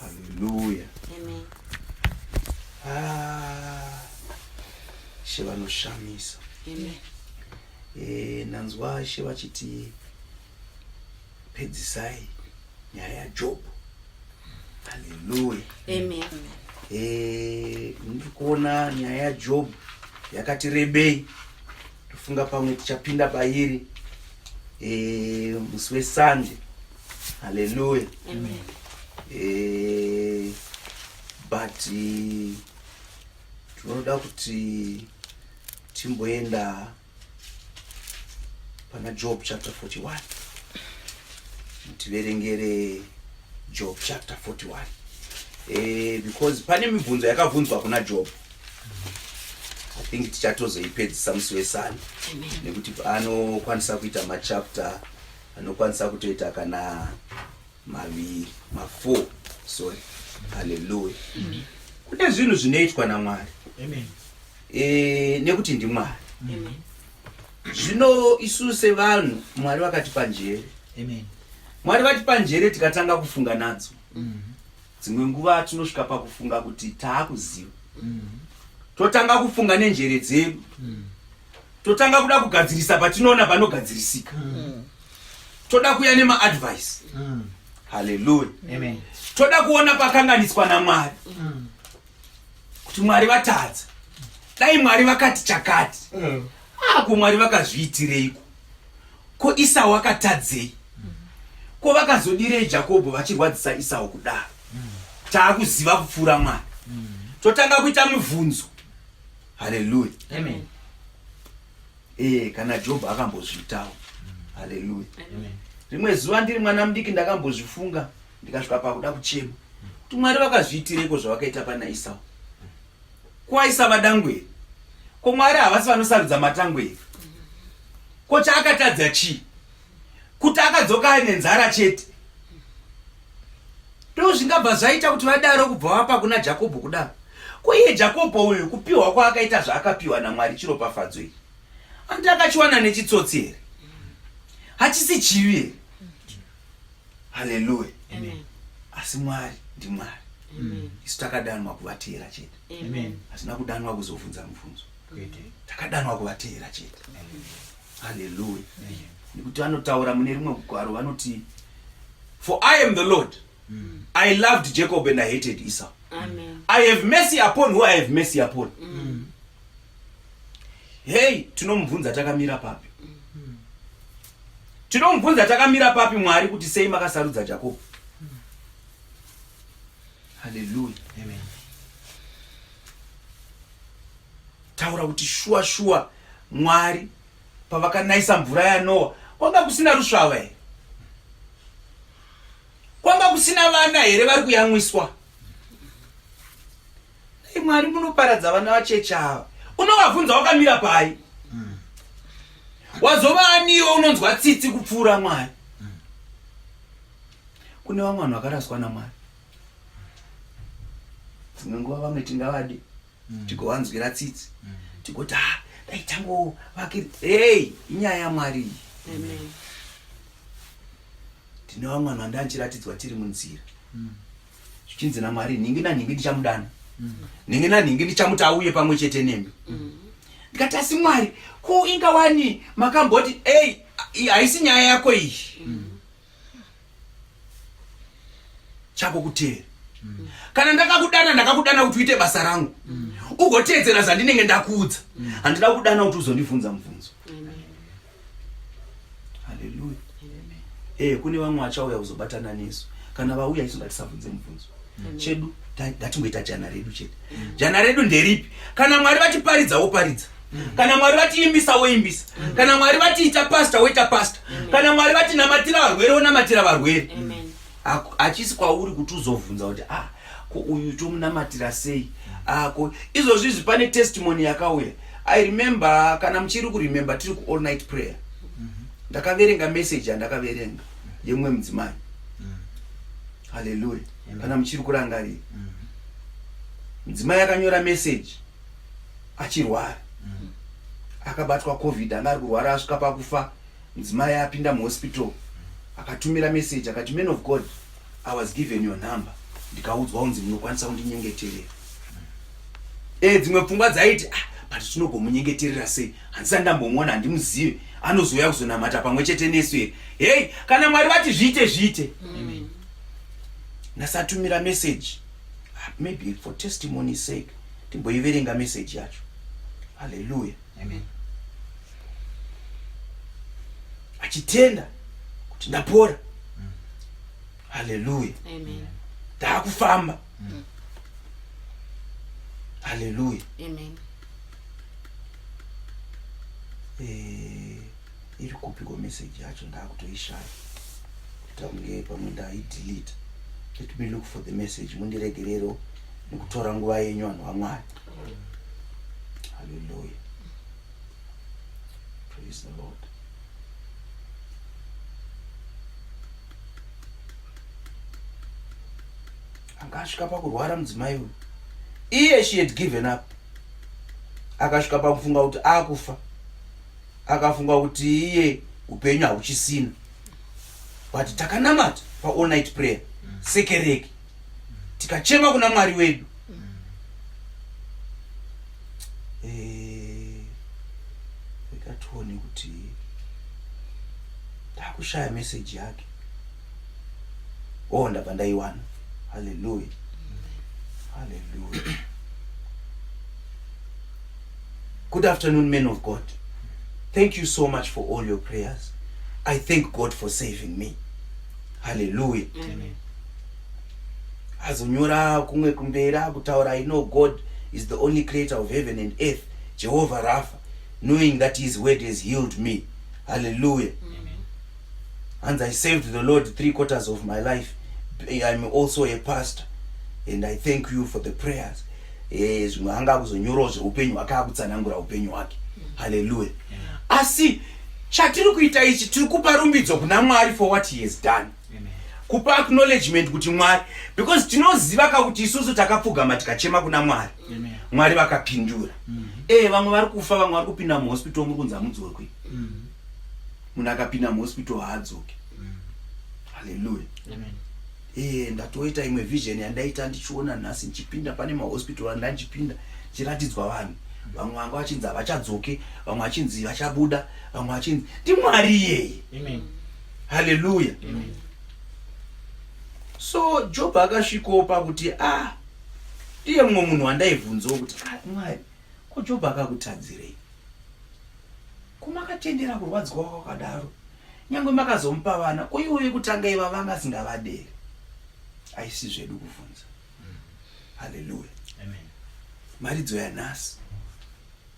Hallelujah. Amen. Sheva no shamisa. Amen. Nanzwa sheva chiti pedzisai nyaya ya Job. Hallelujah. Amen. Ndikuona nyaya ya Job yakati rebei. Tufunga pamwe tichapinda bairi musi weSunday. Hallelujah. Amen. But tunoda kuti timboenda pana Job chapter 41. Tiverengere Job chapter 41. Because pane mibvunzo yakabvunzwa kuna Job. I think tichatozoipedzisa musi weSunday. Nekuti anokwanisa kuita machapter anokwanisa kutoita kana maviri, ma4. Sorry. Hallelujah. Kune zvinhu zvinoitwa naMwari. Amen. Nekuti ndi Mwari. Amen. Zvino isusu sevanhu Mwari vakatipa njere. Amen. Mwari vatipa njere tikatanga kufunga nadzo. Dzimwe nguva tinosvika pakufunga kuti taakuziva. Totanga kufunga nenjere dzedu. Totanga kuda kugadzirisa patinoona panogadzirisika. Toda kuya nema-advice. Hallelujah. Amen. Toda kuona pakanganiswa naMwari. Kuti Mwari vatadza. Dai Mwari vakati chakati. Ko Mwari vakazviitireiko? Ko Esau vakatadzei? Ko vakazodirei Chakombera vachirwadzisa Esau kudaro? Taakuziva kupfuura Mwari. Totanga kuita mibvunzo. Hallelujah. Amen. Kana Job akambozvitawo. Hallelujah. Amen. Rimwe zuva ndiri mwana mudiki ndakambozvifunga ndikasvika pakuda kuchema. Kuti Mwari vakazviitireko zvavakaita pana Esau. Kuvaisa vadangweri. Ko Mwari havasi vanosarudza matangweri. Ko chaakatadza chii? Kuti akadzoka nenzara chete. Ndozvingabva zvaita kuti vadaro kubva vapa kuna Chakombera kudaro. Ko iye Chakombera uyu kupiwa kwaakaita zvaakapiwa naMwari chiropafadzwa iri. Andi akachiwana nechitsotsi here? Hachisi chivi here? Hallelujah. Amen. Asi Mwari ndi Mwari. Amen. Isu takadanwa kuvateera chete. Amen. Hasina kudanwa kuzobvunza mibvunzo. Takadanwa kuvateera chete. Hallelujah. Nekuti vanotaura mune rimwe gwaro vanoti, for I am the Lord. I loved Jacob and I hated Esau. Amen. I have mercy upon who I have mercy upon. Hey, tinomubvunza takamira papi? Tinomubvunza takamira papi Mwari kuti sei makasarudza Jacob? Hallelujah. Amen. Taura kuti shua Mwari pavakanaisa mvura yaNoa kwanga kusina rusvava here? Kwanga kusina vana here vari kuyamwiswa? Dai Mwari munoparadza vana vacheche ava. Unovabvunza wakamira pai? Wazova aniwo unonzwa tsitsi kupfuura Mwari. Kune vamwe vanhu vakaraswa naMwari. Dzimwe nguva vamwe tingavade tigowanzwira tsitsi tigoti dai tango vakiri. Hey, inyaya yaMwari. Amen. Tine vamwe vanhu vandanchiratidzwa tiri munzira. Zvichinzi naMwari, nhingi nanhingi ndichamudana. Nhingi nanhingi ndichamuti auye pamwe chete nemi. Ndikati asi Mwari, ko ingawani makamboti haisi nyaya yako iyi. Chako kuteera. Kana ndakakudana kuti uite basa rangu. Ugoteedzera zvandinenge ndakuudza. Handina kudana kuti uzondibvunza mubvunzo. Hallelujah. Kune vamwe vachauya kuzobatana nesu. Kana vauya isu ngatisabvunze mubvunzo. Chedu ngatingoita jana redu chete. Jana redu nderipi? Kana Mwari vatiparidza woparidza. Kana Mwari vatiimbisa woimbisa. Kana Mwari vatiita pastor woita pastor. Kana Mwari vatinamatira varwere wonamatira varwere. Hachisi kwauri kuti uzobvunza kuti ko uyu tomunamatira sei? Ko izvozvi pane testimony yakauya. I remember, kana muchiri kuremember tiri ku all night prayer. Ndakaverenga message yandakaverenga yemwe mudzimai. Hallelujah. Kana muchiri kurangarira. Mudzimai akanyora message achirwara. Akabatwa COVID, anga ari kurwara asvika pakufa. Mudzimai apinda muhospital. Akatumira message akati, man of God, I was given your number. ndikaudzwa unzi munokwanisa kundinyengeterera. Dzimwe pfungwa dzaiti but tinogomunyengeterera sei? Handisati ndambomuona, handimuzivi, anozouya kuzonamata pamwe chete nesu here. Hey, kana Mwari vati zviite. Amen. Nasatumira message, maybe for testimony's sake, timboiverenga message yacho. Hallelujah. Amen. Achitenda kuti ndapora. Hallelujah. Amen. Ndakufamba. Hallelujah. Amen. Iri kupiko message yacho ndakutoishaya. Kutange pamwe ndaidelete. Let me look for the message. Mundiregerero nikutora nguva yenyu vanhu vaMwari. Hallelujah. Praise the Lord. Akasvika pakurwara mudzimai uyu. She had given up. Akasvika pakufunga kuti akufa. Akafunga kuti iye upenyu hauchisina. But takanamata pa all night prayer. Sekereke. Tikachema kuna Mwari wedu. Ikatuone kuti takushaya message yake. Ndabva ndaiwana. Hallelujah. Hallelujah. Good afternoon, men of God. Thank you so much for all your prayers. I thank God for saving me. Hallelujah. Amen. Azonyora kumwe kumbera kutaura, I know God is the only creator of heaven and earth, Jehovah Rapha, knowing that his word has healed me. Hallelujah. Amen. And I served the Lord 3/4 of my life. I'm also a pastor, and I thank you for the prayers. Zvimanga kuzonyoro zveupenyu hwake akutsanangura upenyu hwake. Hallelujah. Asi chatiri kuita ichi tiri kupa rumbidzo kuna Mwari for what he has done. Amen. Kupa acknowledgement kuti Mwari, because tinoziva kuti isusu takapfugama tikachema kuna Mwari. Amen. Mwari vakapindura. Vamwe vari kufa, vamwe vari kupinda muhospital muri kunzi hamudzorwi. Munhu akapinda muhospital haadzoki. Hallelujah. Amen. Ndatoita imwe vision yandaita ndichiona nhasi ndichipinda pane mahospital andachipinda chiratidzwa vanhu. Vamwe vanga vachinzi havachadzoke, vamwe vachinzi vachabuda, vamwe vachinzi ndiMwari iyeye. Amen. Hallelujah. Amen. So Job akasvikawo pakuti ndiye mumwe munhu wandaibvunzawo kuti Mwari, ko Job akakutadzirei? Kumakatendera kurwadziwa kwakadaro? Nyangwe makazomupa vana, ko iwoyo kutanga iva vanga singavadere. Aisi zvedu kuvhunza. Hallelujah. Amen. Maridzo yanhasi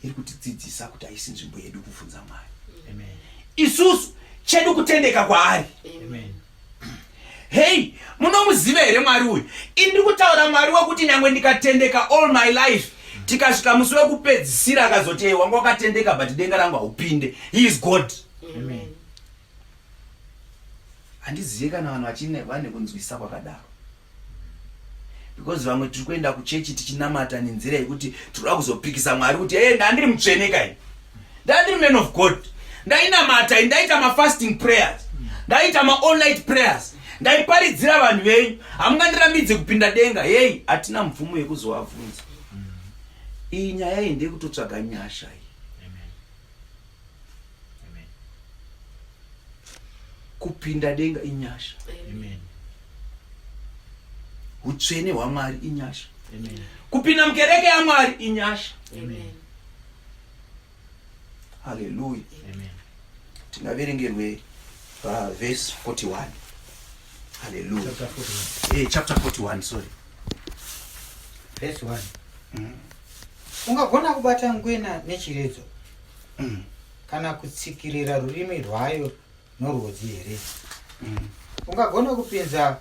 iri kutidzidzisa kuti aisi nzvimbo yedu kuvhunza Mwari. Amen. Isusu chedu kutendeka kwaari. Amen. Hey, munomuziva here Mwari uyu? Indiri kutaura Mwari wekuti nyangwe ndikatendeka all my life, tikasvika musi wekupedzisira akazoti wanga wakatendeka but denga rangu haupinde. He is God. Amen. Handizive kana vanhu vane kunzwisa kwakadaro. Because vamwe tiri kuenda kuchechi tichinamata nenzira yekuti tiri kuzopikisa Mwari kuti ndandiri mutsvene kai, ndandiri man of God, ndainamata, ndaita ma-fasting prayers, ndaita ma-all night prayers, ndaiparidzira vanhu venyu, hamungandiramidze kupinda denga. Hatina mvumo yekuzovabvunza. Iyi nyaya iyi ndeyekutotsvaga nyasha iyi. Amen. Amen. Kupinda denga inyasha. Amen. Utsvene hwaMwari inyasha. Amen. Kupinda mukereke yaMwari inyasha. Amen. Hallelujah. Amen. Tingaverengerwe verse 41. Hallelujah. Chapter 41. Chapter 41, sorry. Verse 1. Ungagona kubata ngwena nechiredzo kana kutsikirira rurimi rwayo norwodzi here? Ungagona kupinza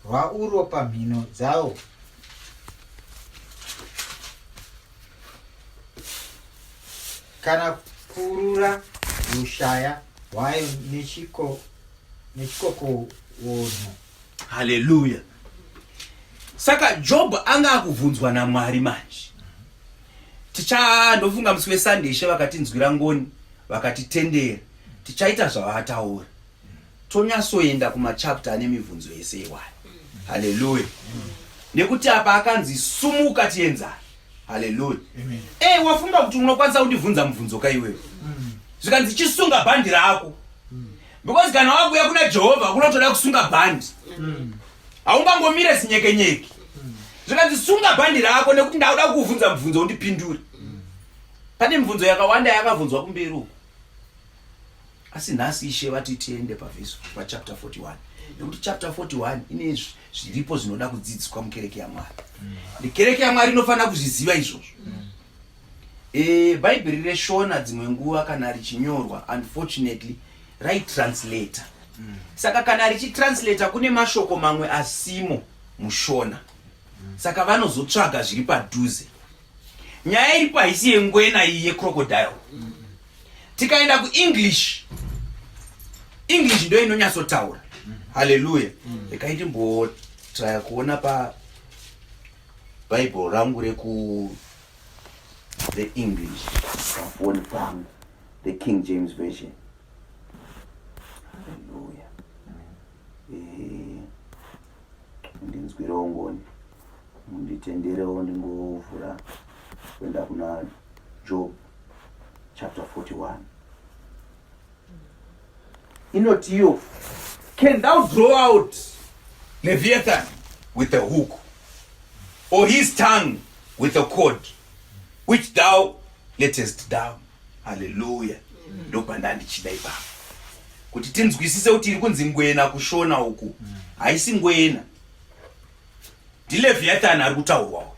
rwauro pamhino dzawo? Kana kurura rushaya rwayo nechikoko wonho? Hallelujah. Saka Job anga akubvunzwa naMwari manje. Tichandofunga musi weSunday she vakatinzwira ngoni, vakatitendera. Tichaita zvavataura. Tonyasoenda kumachapter ane mibvunzo yese iwayo. Haleluya. Nekuti apa akanzi sumuka tienzana. Haleluya. Wafunga kuti unokwanisa kundibvunza mubvunzo kaiwewe. Zvikanzi chisunga bhandi rako. Because kana wakuya kuna Jehovah kunotoda kusunga bhandi. Haungangomire sinyekenyeke. Zvikanzi sunga bhandi rako nekuti ndauda kukuvhunza mubvunzo undipindure. Pane mibvunzo yakawanda yakabvunzwa kumberi uko. Asi nhasi Ishe vati tiende chapter 41. Nekuti chapter 41 ine zviripo zvinoda kudzidziswa mukereke yaMwari. Kereke yaMwari inofanira kuzviziva izvozvo. Bhaibheri reShona dzimwe nguva kana richinyorwa, unfortunately raitranslata. Saka kana richitranslata kune mashoko mamwe asimo muShona. Saka vanozotsvaga zviri padhuze. Nyaya iripo haisi yengwena iyi yecrocodile. Tikaenda kuEnglish, English ndio inonyatsotaura. Haleluya. Ekaiti mbotraya kuona pa Bible rangu reku the English phone pangu, the King James version. Haleluya. Ndinzwira ngoni. Nditenderewo ndingovhura kuenda kuna Job chapter 41. Inotiyo, can thou draw out Leviathan with a hook, or his tongue with a cord, which thou lettest down? Hallelujah. Ndopanda ndichida ipapo kuti tinzwisise kuti iri kunzi ngwena kuShona uku haisi ngwena, ndiLeviathan ari kutaurwawo.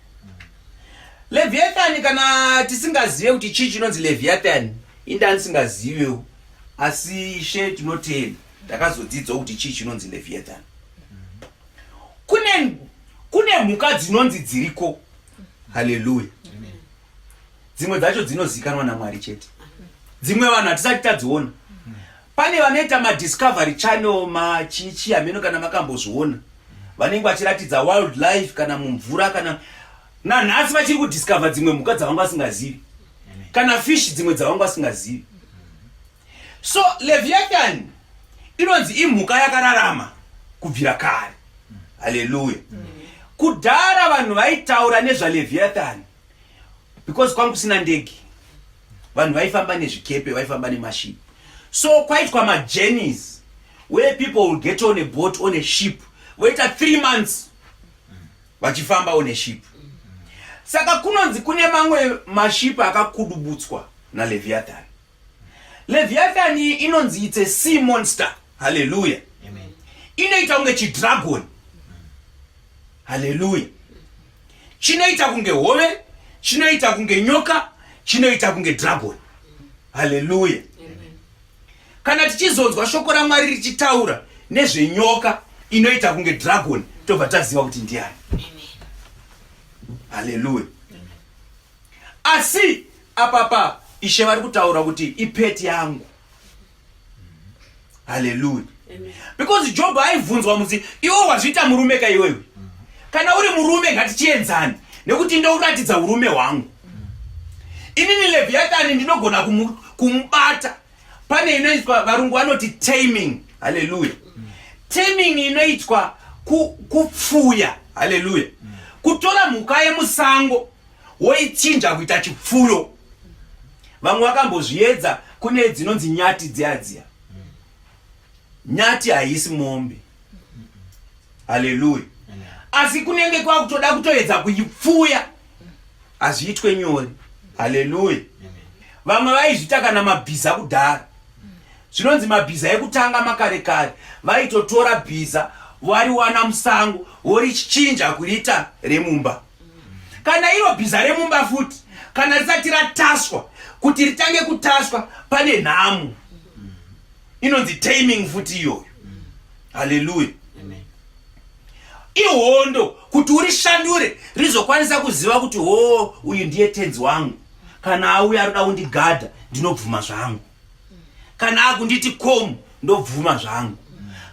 Leviathan kana tisingazive kuti chii chinonzi Leviathan, indani singazivewo, asi Ishe tinotenda ndakazodzidzwa kuti chii chinonzi Leviathan. Kune mhuka dzinonzi dziriko. Haleluya. Dzimwe dzacho dzinozikanwa naMwari chete. Dzimwe vanhu hatisati tadziona. Pane vanoita madiscovery channel machichi ameno kana makambozviona. Vanenge vachiratidza wildlife kana mumvura kana nanhasi vachiri kudiscover dzimwe mhuka dzavanga vasingazivi. Kana fish dzimwe dzavanga vasingazivi. So Leviathan inonzi imhuka yakararama kubvira kare. Haleluya. Kudhara vanhu vaitaura nezvaLeviathan because kwanga kusina ndege. Vanhu vaifamba nezvikepe, vaifamba nemashipi. So kwaitwa majourneys where people will get on a boat, on a ship. Waita 3 months vachifamba on a ship. Saka kunonzi kune mamwe mashipi akakudubutswa naLeviathan. Leviathan inonzi it's a sea monster. Hallelujah. Amen. Inoita kunge chidragon. Hallelujah. Chinoita kunge hove, chinoita kunge nyoka, chinoita kunge dragon. Hallelujah. Amen. Kana tichizonzwa shoko raMwari richitaura nezvenyoka inoita kunge dragon, tobva taziva kuti ndiani. Hallelujah. Amen. Asi apapa Ishe vari kutaura kuti ipeti yangu. Hallelujah. Amen. Because Job aibvunzwa muzi, iwo wazviita murume ka iwewe? Kana uri murume ngatichienzane nekuti ndouratidza urume hwangu. Inini Leviathan ndinogona kumubata. Pane inoitwa varungu vanoti taming. Hallelujah. Taming inoitwa kupfuya. Hallelujah. Kutora mhuka yemusango woichinja kuita chipfuyo. Vamwe vakambozviedza, kune dzinonzi nyati dziya. Nyati haisi mombe. Hallelujah. Asi kunenge kwakutoda kutoedza kuipfuya, hazviitwe nyore. Hallelujah. Vamwe vaizvita kana mabhiza kudhara. Zvinonzi mabhiza ekutanga makare kare. Vaitotora bhiza, wariwana musango, worichinja kuriita remumba. Kana iro bhiza remumba futi, kana risati rataswa, kuti ritange kutaswa, pane nhamu. Inonzi taming futi iyoyo. Hallelujah. Ihondo kuti urishandure rizokwanisa kuziva kuti uyu ndiye tenzi wangu. Kana auya aroda kundigadha, ndinobvuma zvangu. Kana akunditi komu, ndobvuma zvangu.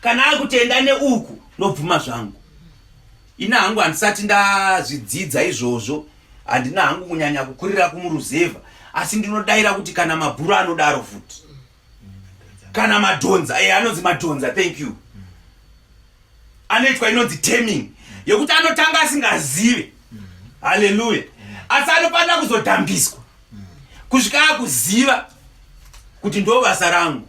Kana akutenda neuku, ndobvuma zvangu. Ina hangu handisati ndazvidzidza izvozvo, handina hangu kunyanya kukurira kumuruzevha, asi ndinodaira kuti kana mabhuru anodaro futi. Kana madhonza, anonzi madhonza, thank you. anoitwa inonzi taming, yekuti anotanga asingazive. Haleluya. Asi anofanira kuzodhambiswa kusvika akuziva kuti ndo basa rangu.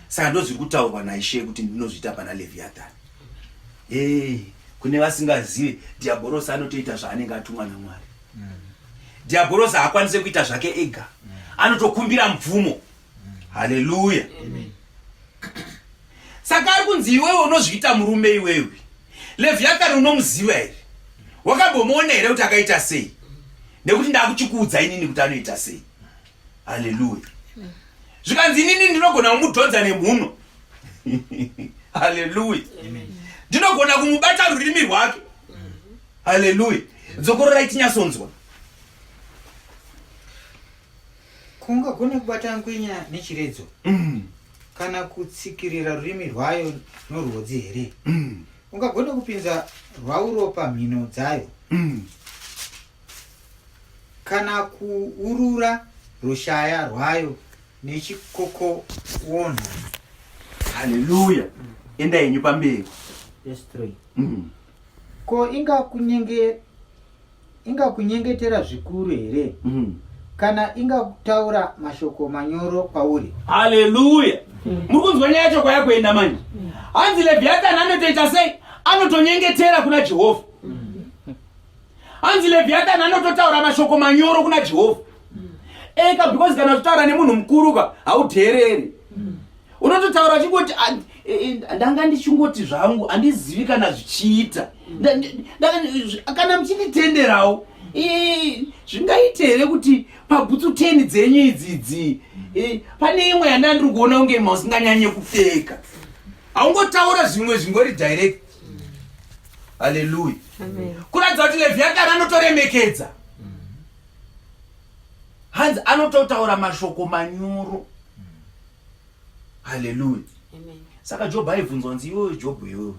Saka ndozviri kutaurwa naIshe kuti ndinozviita pana Leviathan. Kune vasingazive, Diabhorosi anotoita zvaanenge atumwa naMwari. Diabhorosi haakwanise kuita zvake ega, anotokumbira mvumo. Haleluya. Saka ari kunzi iwewe unozviita murume iwewe, Leviathan unomuziva here? Wakambomuona here kuti akaita sei? Nekuti ndakuchikuudza inini kuti anoita sei. Haleluya. Zvikanzi inini ndinogona kumudhonza nemhuno. Haleluya. Ndinogona kumubata rurimi rwake. Haleluya. Dzokorora itinyasonzwa. Kungagona kubata ngwenya nechiredzo kana kutsikirira rurimi rwayo norwodzi here? Ungagona kupinza rwauro pamhino dzayo kana kuurura rushaya rwayo nechikokowono. Haleluya. Enda yenyu pamberi. Destroy. Ko ingakunyengetera zvikuru here? Kana ingakutaura mashoko manyoro pauri? Haleluya. Mukunzwa nyaya yacho kwayakuenda manje. Hanzi Leviathan anotoita sei? Anotonyengetera kuna Jehovha. Hanzi Leviathan anototaura mashoko manyoro kuna Jehovha. Because kana kutaura nemunhu mukuruka hauteereri. Unototaura chingoti ndanga ndichingoti zvangu handizivi kana zvichiita. Kana muchinditenderawo zvingaite here kuti pabhutsu 10 dzenyu idzidzi pane imwe yandandiri kuona unge mausinganyanye kupfeka. Haungotaura zvimwe zvingori direct. Haleluya. Kuratidza kuti Leviathan anotoremekedza. Hanzi anototaura mashoko manyoro. Haleluya. Saka Jobho aibvunzwa nzi iwewe Jobho iwewe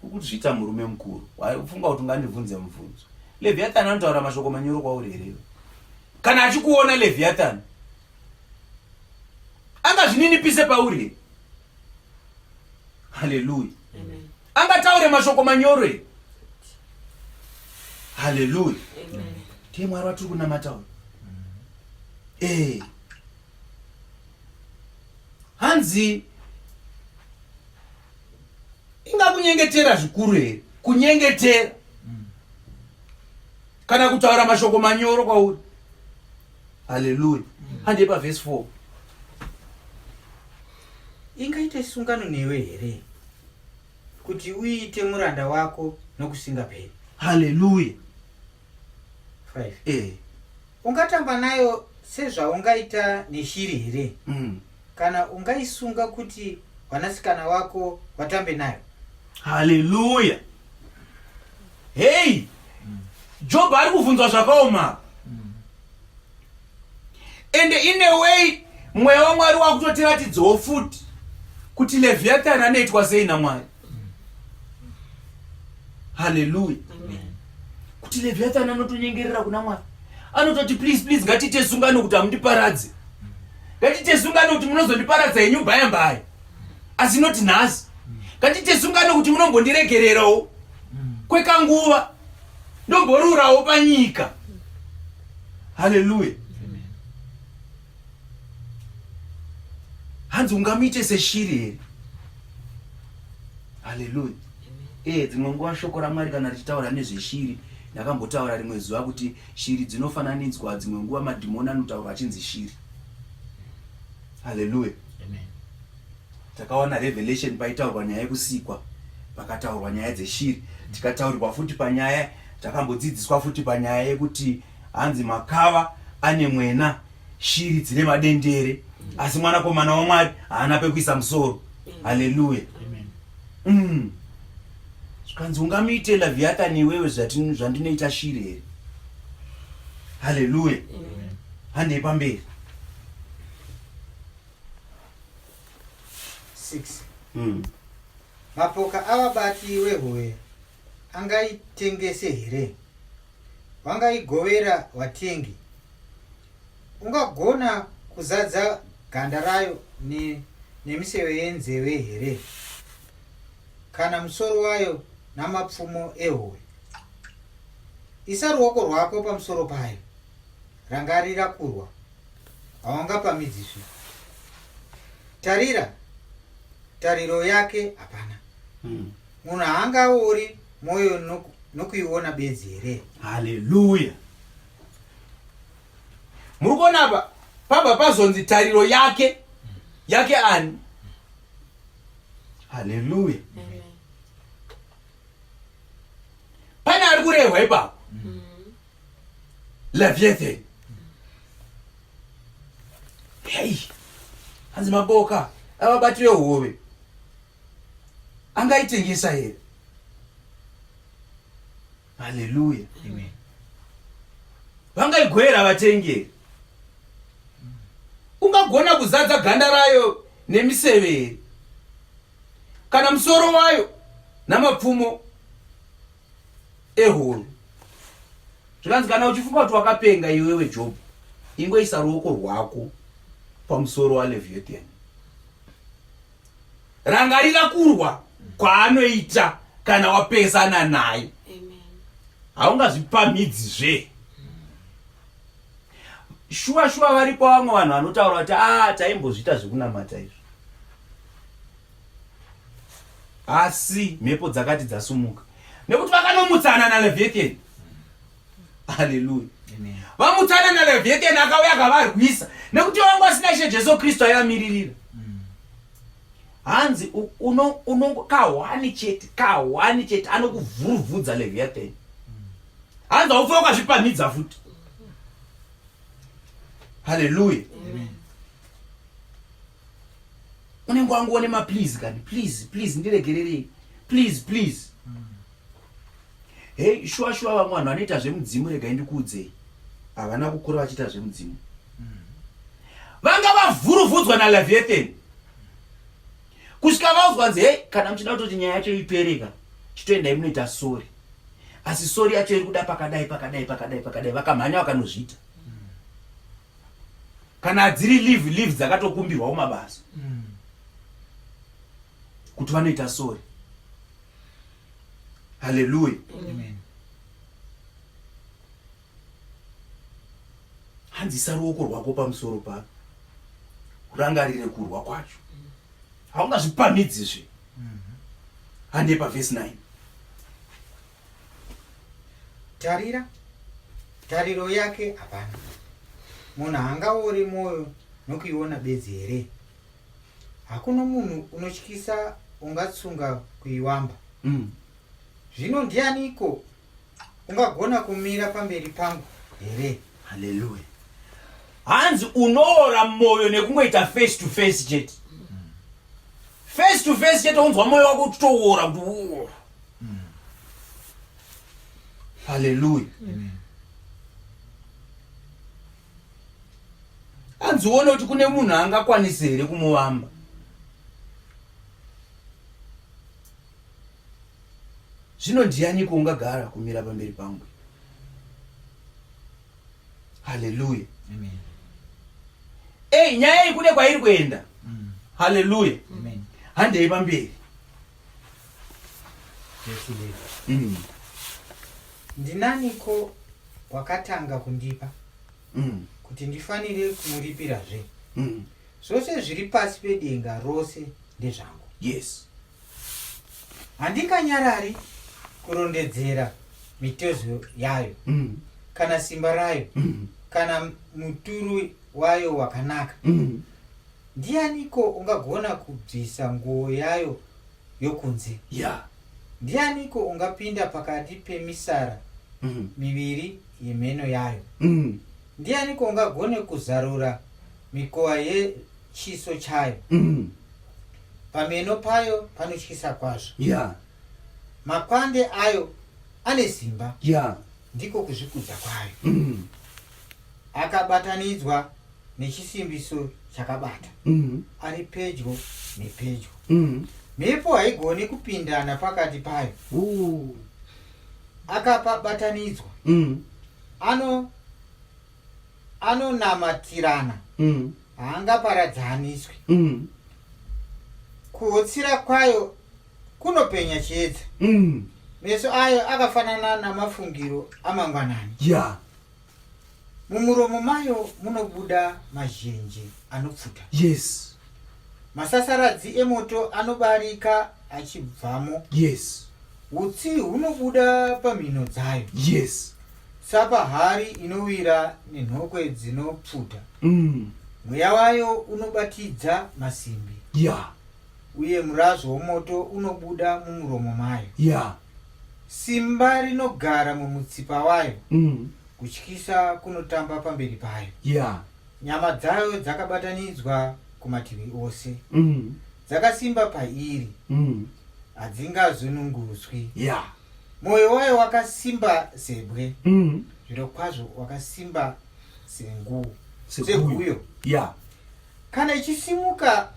kuti zviita murume mukuru, waifunga kuti ungandibvunze mubvunzo. Leviathan anotaura mashoko manyoro kwauri here? Kana achikuona Leviathan angazvininipise pauri? Haleluya. Angataure mashoko manyoro here? Haleluya. Ndiye Mwari watiri kunamataura. Hanzi ingakunyengetera zvikuru here? Kunyengetera kana kutaura mashoko manyoro kwauri? Haleluya. Handi paverse 4. Ingaite sungano newe here kuti uite muranda wako nokusingaperi? Haleluya. 5. Ungatamba nayo sezvaungaita neshiri here? Kana ungaisunga kuti wanasikana wako watambe nayo? Haleluya. Hey, Jobho ari kuvunzwa zvakaoma. And in a way mweya waMwari wakutotiratidzawo futi kuti Leviathan anoitwa sei naMwari. Haleluya. Kuti Leviathan anotonyengerera kuna Mwari. Anototi please ngatiite sungano kuti amundiparadze. Ngatiite sungano kuti munozondiparadza yenyu mbaya. Asi not nhasi. Ngatiite sungano kuti munombondiregererawo kwekanguva ndomborurawo panyika. Haleluya. Hanzi ungamuite seshiri here? Haleluya. Dzimwe nguva shoko raMwari kana richitaura nezveshiri, ndakambotaura rimwe zuva kuti shiri dzinofananidzwa dzimwe nguva madhimoni anotaura achinzi shiri. Haleluya. Takaona Revelation paitaurwa nyaya yekusikwa, pakataurwa nyaya dzeshiri. Tikataurirwa futi panyaya, takambodzidziswa futi panyaya yekuti hanzi makava ane mwena, shiri dzine madendere, asi mwanakomana waMwari haana pekuisa musoro. Haleluya. Zvikanzi ungamuite Leviathan iwewe zvandinoita shiri here? Haleluya. Handei pamberi. 6. Mapoka avabati wehove angaitengese here? Vangaigovera vatengi? Ungagona kuzadza ganda rayo nemiseve yenzeve here? kana musoro wayo namapfumo ehove. Isa ruoko rwako pamusoro payo, rangarira kurwa, haungapamidzizve. Tarira, tariro yake hapana. Munhu haangaori mwoyo nokuiona bedzi here. Haleluya. Muri kuona apa pabva pazonzi tariro yake ani. Haleluya. Pane ari kurehwa ipapo. Leviathan. Hey. Hanzi maboka avabati vehove angaitengesa here. Haleluya. Amen. Vangaigwera vatengeri. Ungagona kuzadza ganda rayo nemiseveri kana musoro wayo namapfumo ehoro. Zvikanzi kana uchifunga kuti wakapenga iwewe Jobho, ingoisa ruoko rwako pamusoro waLeviathan. Rangarira kurwa kwaanoita kana wapesana naye. Haungazvipamidzizve. Shuwa varipo vamwe vanhu vanotaura kuti taimbozviita zvekunamata izvo, asi mhepo dzakati dzasumuka nekuti vakanomutsana naLeviathan. Haleluya. Vamutsana naLeviathan akauya akavarwisa nekuti wangu asina Ishe Jesu Kristu aivamiririra. Hanzi kahwani chete anokuvhuruvhudza Leviathan. Hanzi haufa ukazvipamidza futi. Haleluya. Unenge wanguone maplease kani, please ndiregererei, please. Hey, shuwa vamwe vanhu vanoita zvemudzimu, regai ndikuudzei, havana kukura vachiita zvemudzimu. Vanga vavhuruvhudzwa naLeviathan kusvika vauzwa nzi hey, kana muchida kutoti nyaya yacho ipereka, chitoendai munoita sori. Asi sori yacho iri kuda pakadai, vakamhanya vakanozviita. Kana adziri live dzakatokumbirwawo mabasa kuti vanoita sori. Haleluya. Hanzisa ruoko rwako pamusoro pako, urangarire kurwa kwacho, haungazvipamidzizve. Hande pavhesi 9. Tarira, tariro yake hapana. Munhu haangaori mwoyo nokuiona bedzi here. Hakuna munhu unotyisa ungatsunga kuiwamba. Zvino ndianiko ungagona kumira pamberi pangu here? Haleluya. Hanzi unoora mwoyo nekungoita face to face chete. Face to face chete unzwa mwoyo wako kutoora kuti haleluya. Hanzi uone kuti kune munhu angakwanise here kumuvamba. Zvino ndianiko ungagara kumira pamberi pangu? Haleluya. Nyaya iyi kune kwairi kuenda. Haleluya. Handei pamberi. Ndinaniko wakatanga kundipa kuti ndifanire kumuripirazve? Zvose zviri pasi pedenga rose ndezvangu. Yes. Handinganyarari kurondedzera mitezo yayo, kana simba rayo, kana muturu wayo wakanaka. Ndianiko ungagona kubvisa nguo yayo yokunze? Ndianiko ungapinda pakati pemisara miviri yemheno yayo? Ndianiko ungagone kuzarura mikova yechiso chayo? Pameno payo panotyisa kwazvo. Makwande ayo ane simba. Ndiko kuzvikudza kwayo. Akabatanidzwa nechisimbiso chakabata. Ari pedyo nepedyo. Mhepo haigoni kupindana pakati payo. Akabatanidzwa. Anonamatirana. Haangaparadzaniswi. Kuhotsira kwayo kunopenya chiedza. Meso ayo akafanana namafungiro amangwanani. Yeah. Mumuromo mayo munobuda mazhenje anopfuta. Yes. Masasaradzi emoto anobarika achibvamo. Yes. Utsi hunobuda pamhino dzayo. Yes. Sapahari inowira nenhokwe dzinopfuta. Mweya wayo unobatidza masimbi. Yeah. Uye murazvo womoto unobuda mumuromo mayo. Yeah. Simba rinogara mumutsipa wayo. Kutyisa kunotamba pamberi payo. Yeah. Nyama dzayo dzakabatanidzwa kumativi ose. Dzakasimba pairi. Hadzingazununguswi. Yeah. Moyo wayo wakasimba sebwe. Zviro kwazvo wakasimba seguyo. Yeah. Kana ichisimuka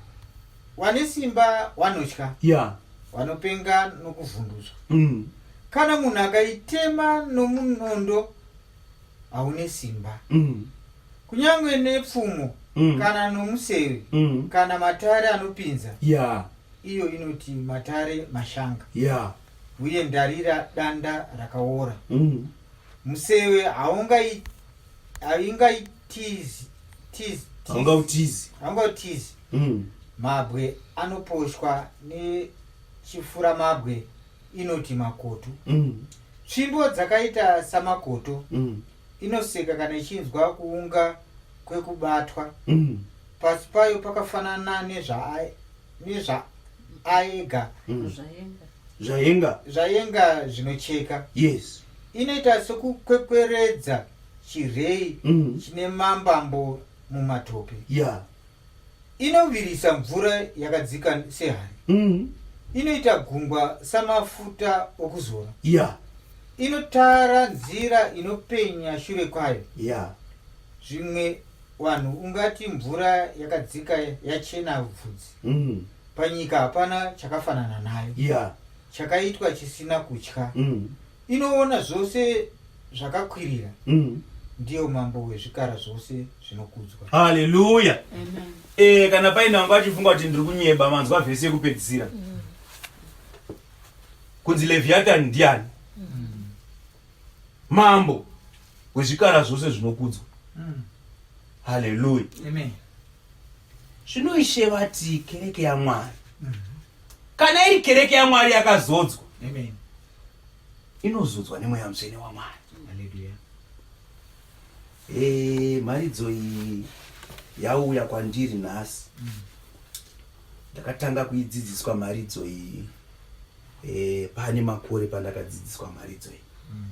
wane simba wanotya. Yeah. Wanopenga nokuvhunduswa. Kana munhu akaitema nomunondo haune simba. Kunyangwe nepfumo kana nomuseve kana matare anopinza. Yeah. Iyo inoti matare mashanga. Yeah. Uye ndarira danda rakaora. Museve haungaitizi. Mabwe anoposhwa nechifura mabwe inoti makoto. Tsvimbo dzakaita samakoto inoseka kana ichinzwa kuunga kwekubatwa. Pasi payo pakafanana nezvaenga zvaenga zvinocheka. Yes. Inoita sokukwekweredza chirei chine mambambo mumatope. Yeah. Inovirisa mvura yakadzika sehari. Inoita gungwa samafuta okuzora. Yeah. Inotara nzira inopenya shure kwayo. Yeah. Zvimwe vanhu ungati mvura yakadzika yachena bvudzi. Panyika hapana chakafanana nayo. Yeah. Chakaitwa chisina kutya. Inoona zvose zvakakwirira. Ndiyo mambo wezvikara zvose zvinokudzwa. Hallelujah. Amen. Kana paina wangu achifunga kuti ndiri kunyeba manzwa vhesi yekupedzisira. Kunzi Leviathan ndiani? Mambo wezvikara zvose zvinokudzwa. Hallelujah. Amen. Zvinoishe vati kereke yaMwari. Kana iri kereke yaMwari yakazodzwa. Amen. Inozodzwa nemweya mutsvene waMwari. Hallelujah. Maridzo iyi yauya kwandiri nhasi. Ndakatanga kuidzidziswa maridzo iyi pane makore pandakadzidziswa maridzo iyi.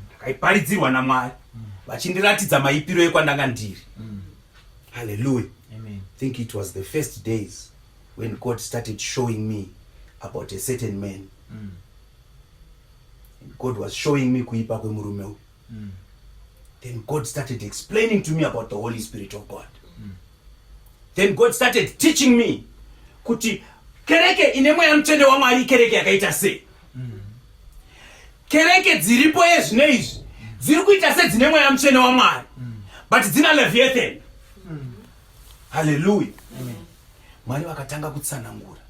Ndakaiparidzirwa naMwari vachindiratidza maipiro ekwandanga ndiri. Hallelujah. Amen. I think it was the first days when God started showing me about a certain man. And God was showing me kuipa kwemurume uyu. Then God started explaining to me about the Holy Spirit of God. Then God started teaching me kuti kereke ine mweya mutsvene waMwari kereke yakaita sei. Kereke dziripo ezvino izvi dziri kuita sedzine mweya mutsvene waMwari, but dzina Leviathan. Hallelujah. Mwari vakatanga kutsanangura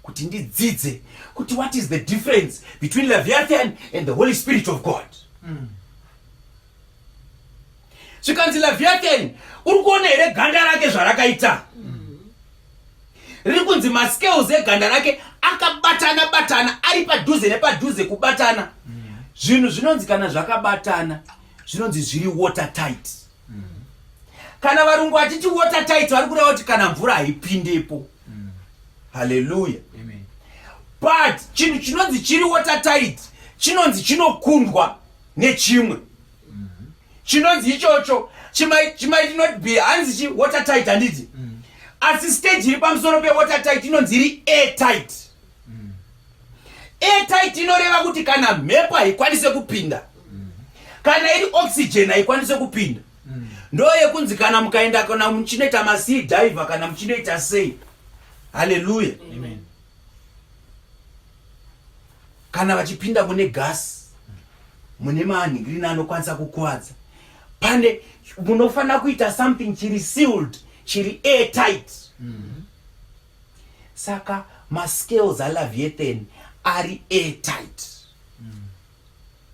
kuti ndidzidze kuti what is the difference between Leviathan and the Holy Spirit of God. Chikanzi Leviathan uri kuona here ganda rake zvarakaita. Riri kunzi mascales eganda rake akabatana ari padhuze nepadhuze kubatana. Zvinhu zvinonzi kana zvakabatana zvinonzi zviri watertight. Kana varungu vachiti watertight vari kureva kuti kana mvura haipindepo. Hallelujah. Amen. But chinhu chinonzi chiri watertight chinonzi chinokundwa nechimwe. Chinonzi ichocho chimight not be hanzi watertight handiti. Asi stage iri pamusoro pe-watertight inonzi iri airtight. Airtight inoreva kuti kana mhepo haikwanise kupinda, kana iri oxygen haikwanise kupinda. Ndo yekunzi kana mukaenda kana muchinoita masea diver kana muchinoita sei. Hallelujah. Amen. Kana vachipinda mune gas mune manhingirini anokwanisa kukuwadza, pane munofanira kuita something chiri sealed, chiri airtight. Saka mascales aLeviathan ari airtight.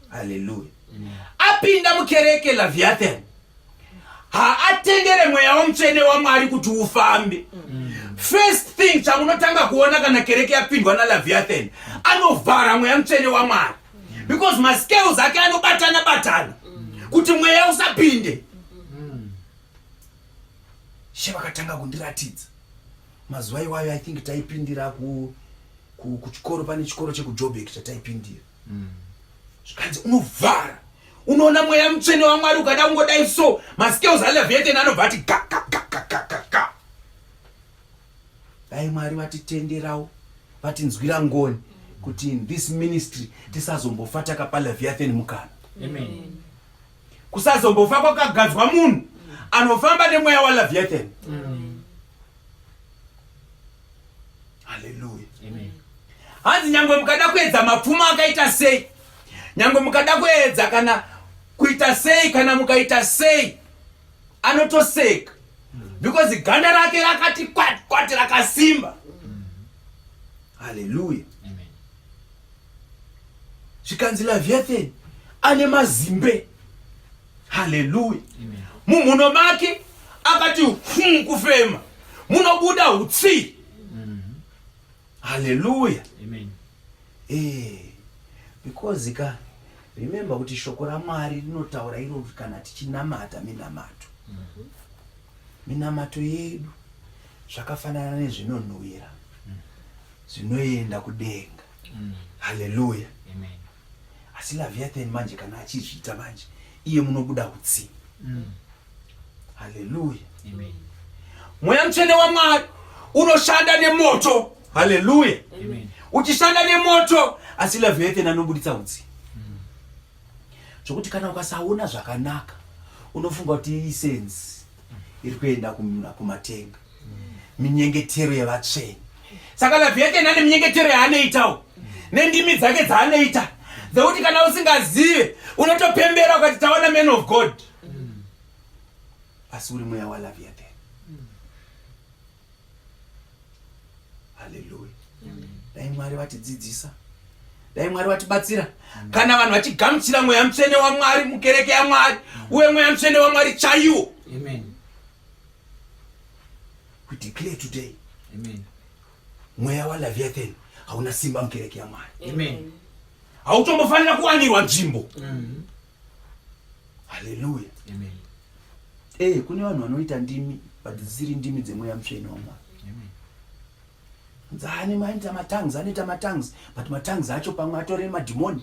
Hallelujah. Apinda mukereke Leviathan, haatendere mweya wamutsvene waMwari kuti ufambe. First thing chamunotanga kuona kana kereke yapindwa naLeviathan, anovhara mweya mutsvene waMwari, because mascales ake anobatana batana kuti mweya usapinde. Shevakatanga kundiratidza mazuva iwayo, I think taipindira kuchikoro, pane chikoro chekuJobho chataipindira. Zvikanzi unovhara, unoona mweya mutsvene waMwari ukada kungodai so, mascales aLeviathan anobva ati ga ga ga ga ga ga ga. Dai Mwari vatitenderawo, vatinzwira ngoni kuti in this ministry tisazombofa takapa Leviathan mukana. Amen. Kusazombofa kwakagadzwa munhu anofamba nemweya waLeviathan. Hallelujah. Amen. Hanzi nyangwe mukada kuedza mapfuma akaita sei, nyangwe mukada kuedza kana kuita sei, kana mukaita sei, anotoseka, because ganda rake rakati kwati rakasimba. Hallelujah. Amen. Zvikanzi Leviathan ane mazimbe. Hallelujah. Amen. Mumhuno make akati kufema, munobuda hutsi. Hallelujah. Amen. Because remember kuti shoko raMwari rinotaura iro kana tichinamata minamato. Minamato yedu zvakafanana nezvinonhuhwira zvinoenda kudenga. Hallelujah. Amen. Asi Leviathan manje kana achizviita manje, iye munobuda hutsi. Hallelujah. Amen. Mweya mutsvene waMwari unoshanda nemoto. Hallelujah. Amen. Uchishanda nemoto, asi Leviathan anobuditsa hutsi. Zvokuti kana ukasaona zvakanaka, unofunga kuti isense iri kuenda kumatenga. Minyengetero yevatsvene. Saka Leviathan ane minyengetero yaanoitawo, nendimi dzake dzaanoita, dzekuti kana usingazive unotopembera ukati taona man of God. Asi uri mweya waLeviathan. Hallelujah. Dai Mwari vatidzidzisa, dai Mwari vatibatsira. Kana vanhu vachigamuchira mweya mutsvene waMwari mukereke yaMwari, uye mweya mutsvene waMwari chaiwo. Amen. We declare today, Amen. mweya waLeviathan hauna simba mukereke yaMwari. Amen. Hautombofanira kuwanirwa nzvimbo. Hallelujah. Amen. Kune vanhu vanoita ndimi, but dzisiri ndimi dzemweya mutsvene waMwari. Anoita matongues, but matongues acho pamwe atore madhimoni.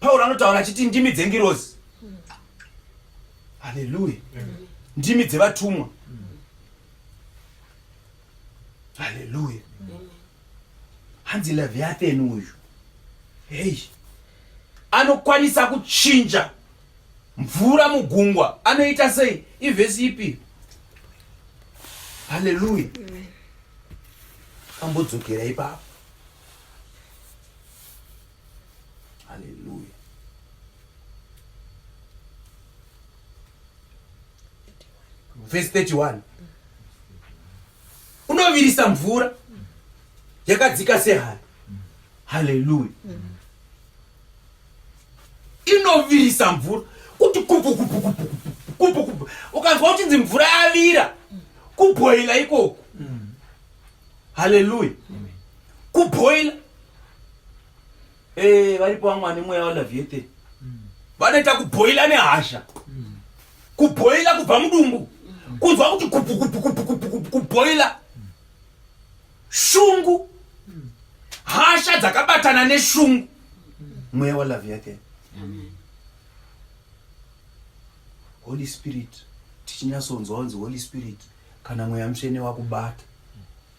Paul anotaura achiti ndimi dzengirozi. Hallelujah. Ndimi dzevatumwa. Hallelujah. Hanzi Leviathan uyu, anokwanisa kuchinja mvura mugungwa. Anoita sei? Ivhesi ipi? Hallelujah. Ambodzokera ipapo. Hallelujah. Verse 31. Unovirisa mvura yakadzika sehari. Hallelujah. Inovirisa mvura kuti kupu kupu kupu kupu kupu. Ukanzwa kuti mvura yavira, kuboila ikoko. Hallelujah. Kuboila. Varipo vamwe vane mweya waLeviathan. Vanoita kuboila nehasha. Kuboila kubva mudumbu. Kunzwa kuti kupu kupu kupu kupu kupu kuboila. Shungu. Hasha dzakabatana neshungu. Mweya waLeviathan. Holy Spirit. Tichinyatsonzwa kunzi Holy Spirit kana mweya mutsvene wakubata.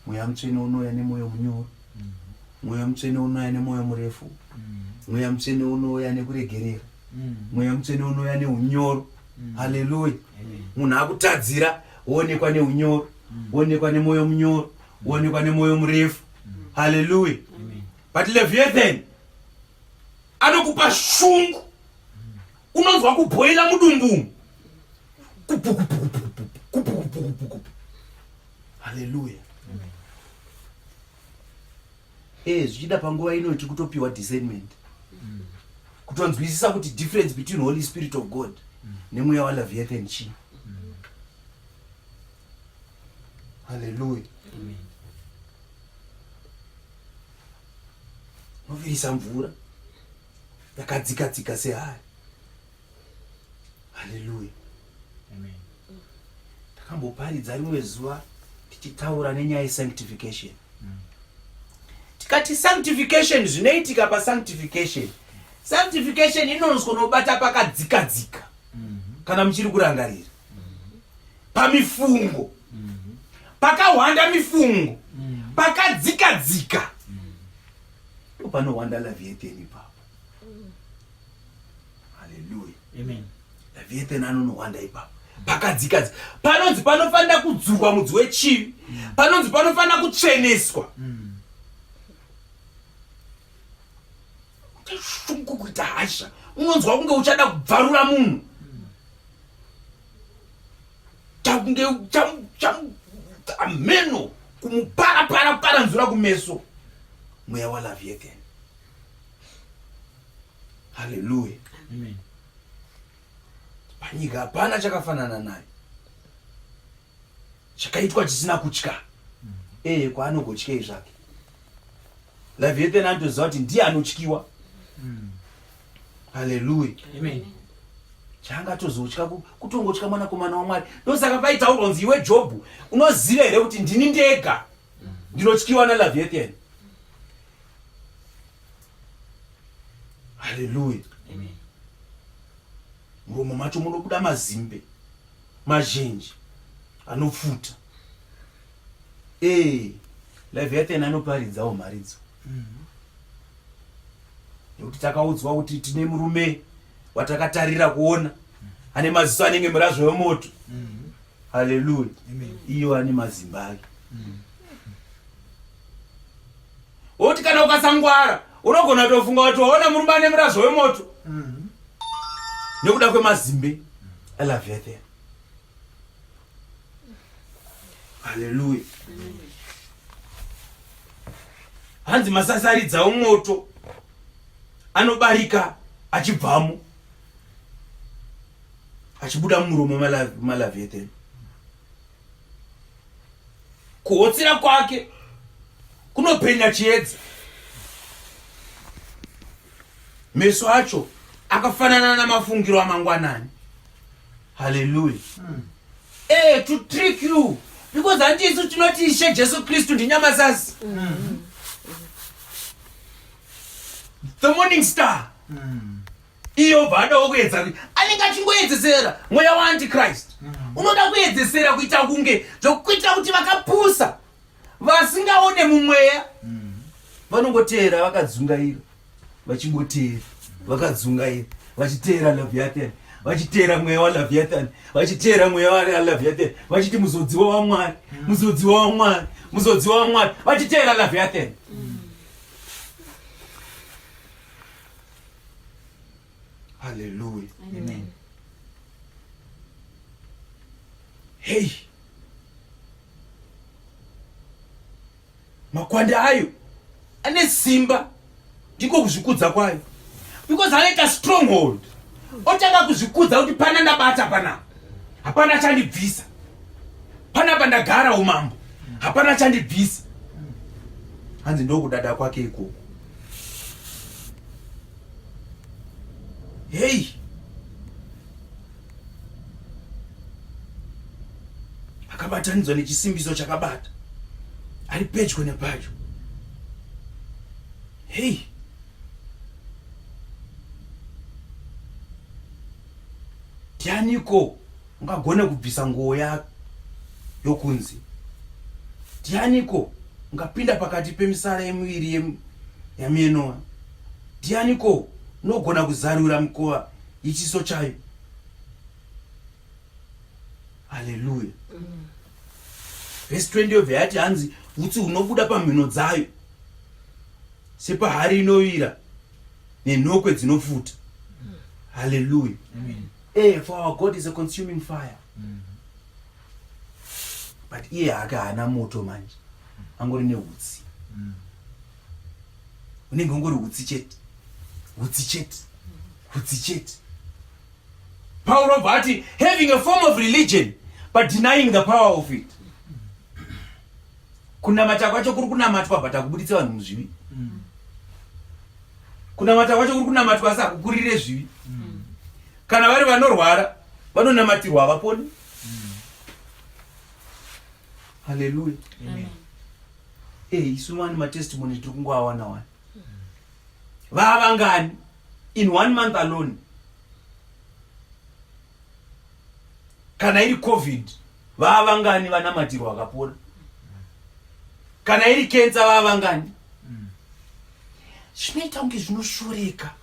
Mweya mutsvene unouya nemwoyo munyoro. Mweya mutsvene unouya nemwoyo murefu. Mweya mutsvene unouya nekuregerera. Mweya mutsvene unouya neunyoro. Hallelujah. Munhu akutadzira woonekwa neunyoro, woonekwa nemwoyo munyoro, woonekwa nemwoyo murefu. Hallelujah. But Leviathan anokupa shungu. Unonzwa kuboila mudumbu. Kupu kupu kupu kupu kupu kupu kupu. Hallelujah. zvichida panguva ino tikutopiwa discernment kutonzwisisa kuti difference between Holy Spirit of God nemweya waLeviathan chii. Hallelujah. Novirisa mvura yakadzika sehari. Hallelujah. Takamboparidza rimwe zuva tichitaura nenyaya yesanctification. Tikati sanctification zvinoitika pasanctification. Sanctification inonzwa nobata pakadzika kana muchiri kurangarira. Pamifungo. Pakawanda mifungo. Pakadzika. Panowanda Leviathan ipapo. Hallelujah. Amen. Leviathan anonowanda ipapo. Pakadzika. Panonzi panofanira kudzurwa mudzi wechivi. Panonzi panofanira kutsveneswa. Shungu kuita hasha. Unonzwa kunge uchada kubvarura munhu. Chakunge ameno kumupara nzura kumeso. Mweya waLeviathan. Hallelujah. Amen. Panyika hapana chakafanana naye. Chakaitwa chisina kutya. Kwaanogotyei zvake. Leviathan anotoziva kuti ndiye anotyiwa. Hallelujah. Amen. Chaangatozotya kutongotya mwanakomana waMwari. Ndosaka paitaurwa kunzi iwe Jobho unoziva here kuti ndini ndega ndinotyiwa naLeviathan. Hallelujah. Amen. Muromo macho munobuda mazimbe mazhinji anopfuta. Leviathan anoparidzawo mharidzo. Nekuti takaudzwa kuti tine murume watakatarira kuona ane maziso anenge murazvo wemoto. Hallelujah. Iyo ane mazimba ake. Oti kana ukasangwara unogona tofunga kuti waona murume ane murazvo wemoto nekuda kwemazimbe aLeviathan. Hallelujah. Hanzi masasaridza omoto anobarika achibvamo achibuda mumuromo maLeviathan. Kuhotsira kwake kunopenya chiedza. Meso acho akafanana namafungiro amangwanani. Hallelujah. To trick you because handisu tinoti Ishe Jesu Kristu ndinyama sasi. The morning star. Iyo bada kuedza anenge achingoedzesera mweya waAntichrist. Unoda kuedzesera kuita kunge zvokuita kuti vakapusa vasingaone mumweya vanongoteera vakadzungaira vachingoteera vakadzungaira vachiteera Leviathan vachiteera mweya waLeviathan vachiteera mweya waLeviathan vachiti muzodziwa waMwari muzodziwa waMwari muzodziwa waMwari vachiteera Leviathan. Hallelujah. Amen. Hey, makwanda ayo ane simba ndiko kuzvikudza kwayo because anaita stronghold. Otanga kuzvikudza kuti pana ndabata panapa hapana chandibvisa, panapa ndagara umambo hapana chandibvisa. Hanzi ndokudada kwake ikoko. Hey, akabatanidzwa nechisimbiso chakabata ari pedyo nepadyo. Hey, ndianiko ungagona kubvisa nguo yokunzi? Ndianiko ungapinda pakati pemisara yemuviri yamenoa? Ndianiko unogona kuzarura mukova yechiso chayo? Hallelujah. Verse 20 yobva yati hanzi utsi hunobuda pamhino dzayo sepahari inovira nenhokwe dzinofuta. Hallelujah. For our God is a consuming fire. But iye hake haana moto manje, angori neutsi. unenge ungori hutsi chete. Paul obva ati having a form of religion but denying the power of it. Kunamata kwacho kuri kunamatwa but akubuditsa vanhu muzvivi. Kunamata kwacho kuri kunamatwa asi akukurire zvivi. Kana vari vanorwara vanonamatirwa havaponi. Hallelujah. Amen. Isu mani matestimony tiri kungoawana vavangani in 1 month alone. Kana iri covid vavangani vanamatirwa vakapona. Kana iri cancer vavangani. Zvinoita kunge zvinoshoreka,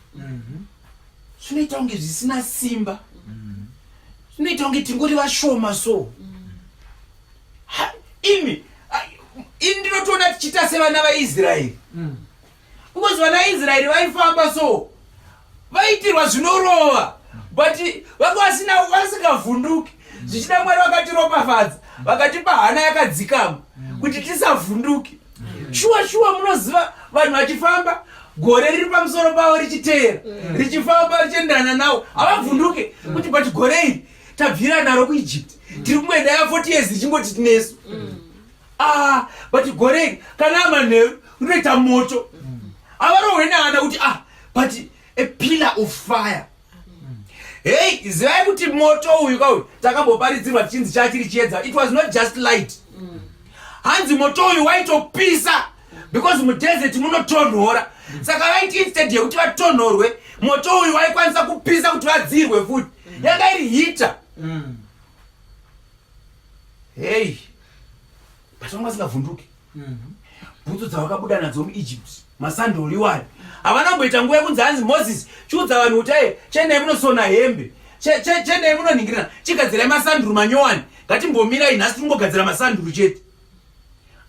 zvinoita kunge zvisina simba, zvinoita kunge tingori vashoma so. Imi ndinotoona tichita sevana vaIsraeri. Because vana vaIsraeri vaifamba so vaitirwa zvinorova but vasingavhunduki. Zvichida Mwari vakatiropafadza vakatipa hana yakadzikama kuti tisavhunduki. Shuwa munoziva vanhu vachifamba gore riri pamusoro pavo richiteera richifamba richiendana nawo havavhunduke kuti but gore iri tabvira naro kuEgypt tiri kungoenda ya 40 years ichingoti tinesu. But gore iri kana amanheru rinoita moto avarohwenana kuti but a pillar of fire. Hey, zivai kuti moto uyu kauyu takamboparidzirwa chinzi chachiri chiedza. It was not just light. Hanzi moto uyu waitopisa because mudesert munotonhora. Saka vaiti instead yekuti vatonhorwe moto uyu waikwanisa kupisa kuti vadzirwe futi. Yanga iri hita. Hey, but vanga vasingavhunduki. Bhutsu dzavakabuda nadzo muEgypt, masandori iwayo havanamboita nguva yekunzi hanzi Moses chiudza vanhu kuti chenai munosona hembe, chenai munonhingirana, chigadzirai masanduru manyowani, ngatimbomirai nhasi tingogadzira masanduru chete.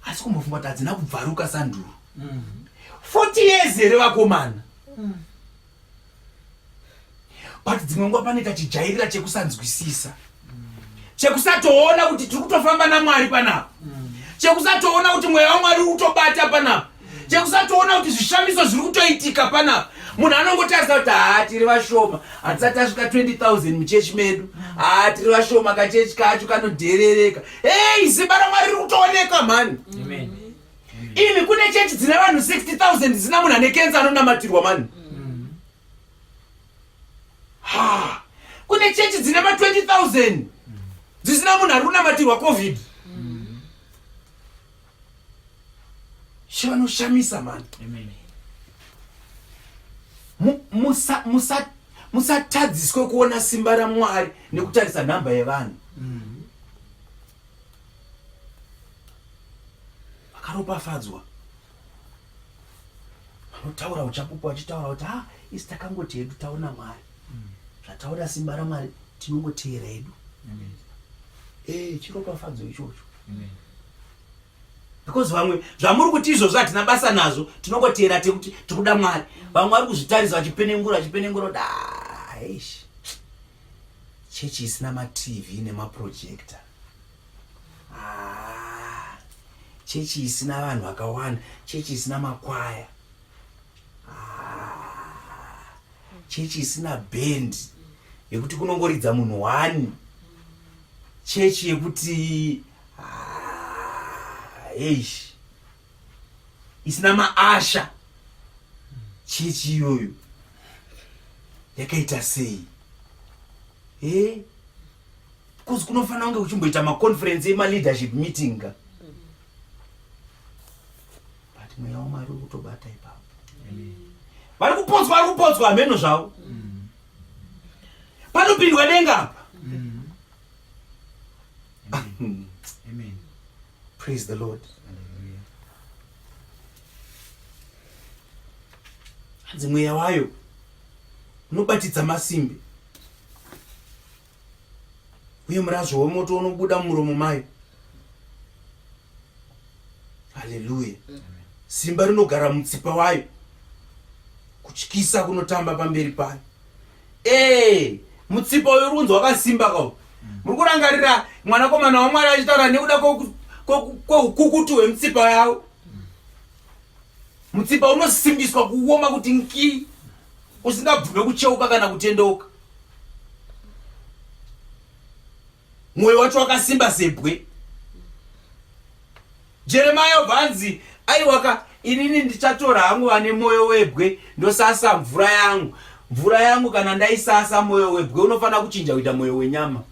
Asi kumbofunga kuti hadzina kubvaruka sanduru. 40 years here vakomana. But dzimwe nguva panoita chijairira chekusanzwisisa, chekusatoona kuti tiri kutofamba naMwari panapa, chekusatoona kuti mweya waMwari uri kutobata panapa, chekusatoona kuti zvishamiso zviri kutoitika panapa. Munhu anongotarisa kuti tiri vashoma, hatisati tasvika 20,000 muchechi medu, tiri vashoma, kachechi kacho kanodherereka. Zimba raMwari riri kutooneka mani. Imi kune chechi dzine vanhu 60,000 dzina munhu ane kenza anonamatirwa mani. Kune chechi dzine ma 20,000 dzisina munhu ari kunamatirwa covid. Zvinoshamisa mani. Musatadziswe kuona simba raMwari nekutarisa nhamba yevanhu. Vakaropafadzwa vanotaura uchapupu vachitaura kuti isi takangoti hedu taona Mwari, zvataura simba raMwari tinongoteera hedu. Chiropafadzo ichocho. Because vamwe zvamuri kuti izvozvo hatina basa nazvo, tinongoteera tekuti tikuda Mwari. Vamwe vari kuzvitarisa vachipenengura chechi isina maTV nemaprojector, chechi isina vanhu vakawanda, chechi isina makwaya, chechi isina band yekuti kunongoridza munhu 1, chechi yekuti isina maasha. Chechi iyoyo yakaita sei? Because kunofanira kunge kuchimboita maconference ema-leadership meeting. But mweya waMwari uri kutobata ipapo. Vari kupotswa hameno zvavo. Panopindwa denga apa. Praise the Lord. Hanzi mweya wayo unobatidza masimbi, uye murazvo wemoto unobuda mumuromo mayo. Hallelujah. Simba rinogara mutsipa wayo, kutyisa kunotamba pamberi payo. Mutsipa uyu uri kunzi wakasimba kawo. Muri kurangarira mwanakomana waMwari achitaura nekuda kwokukutu hwemutsipa yawo. mutsipa unosimbiswa kuoma kuti nki usingabvume kucheuka kana kutendoka. Mwoyo wacho wakasimba sebwe. Jeremiah obvanzi aiwaka inini ndichatora hangu ane moyo webwe ndosasa mvura yangu kana ndaisasa moyo webwe unofana kuchinja kuita moyo wenyama.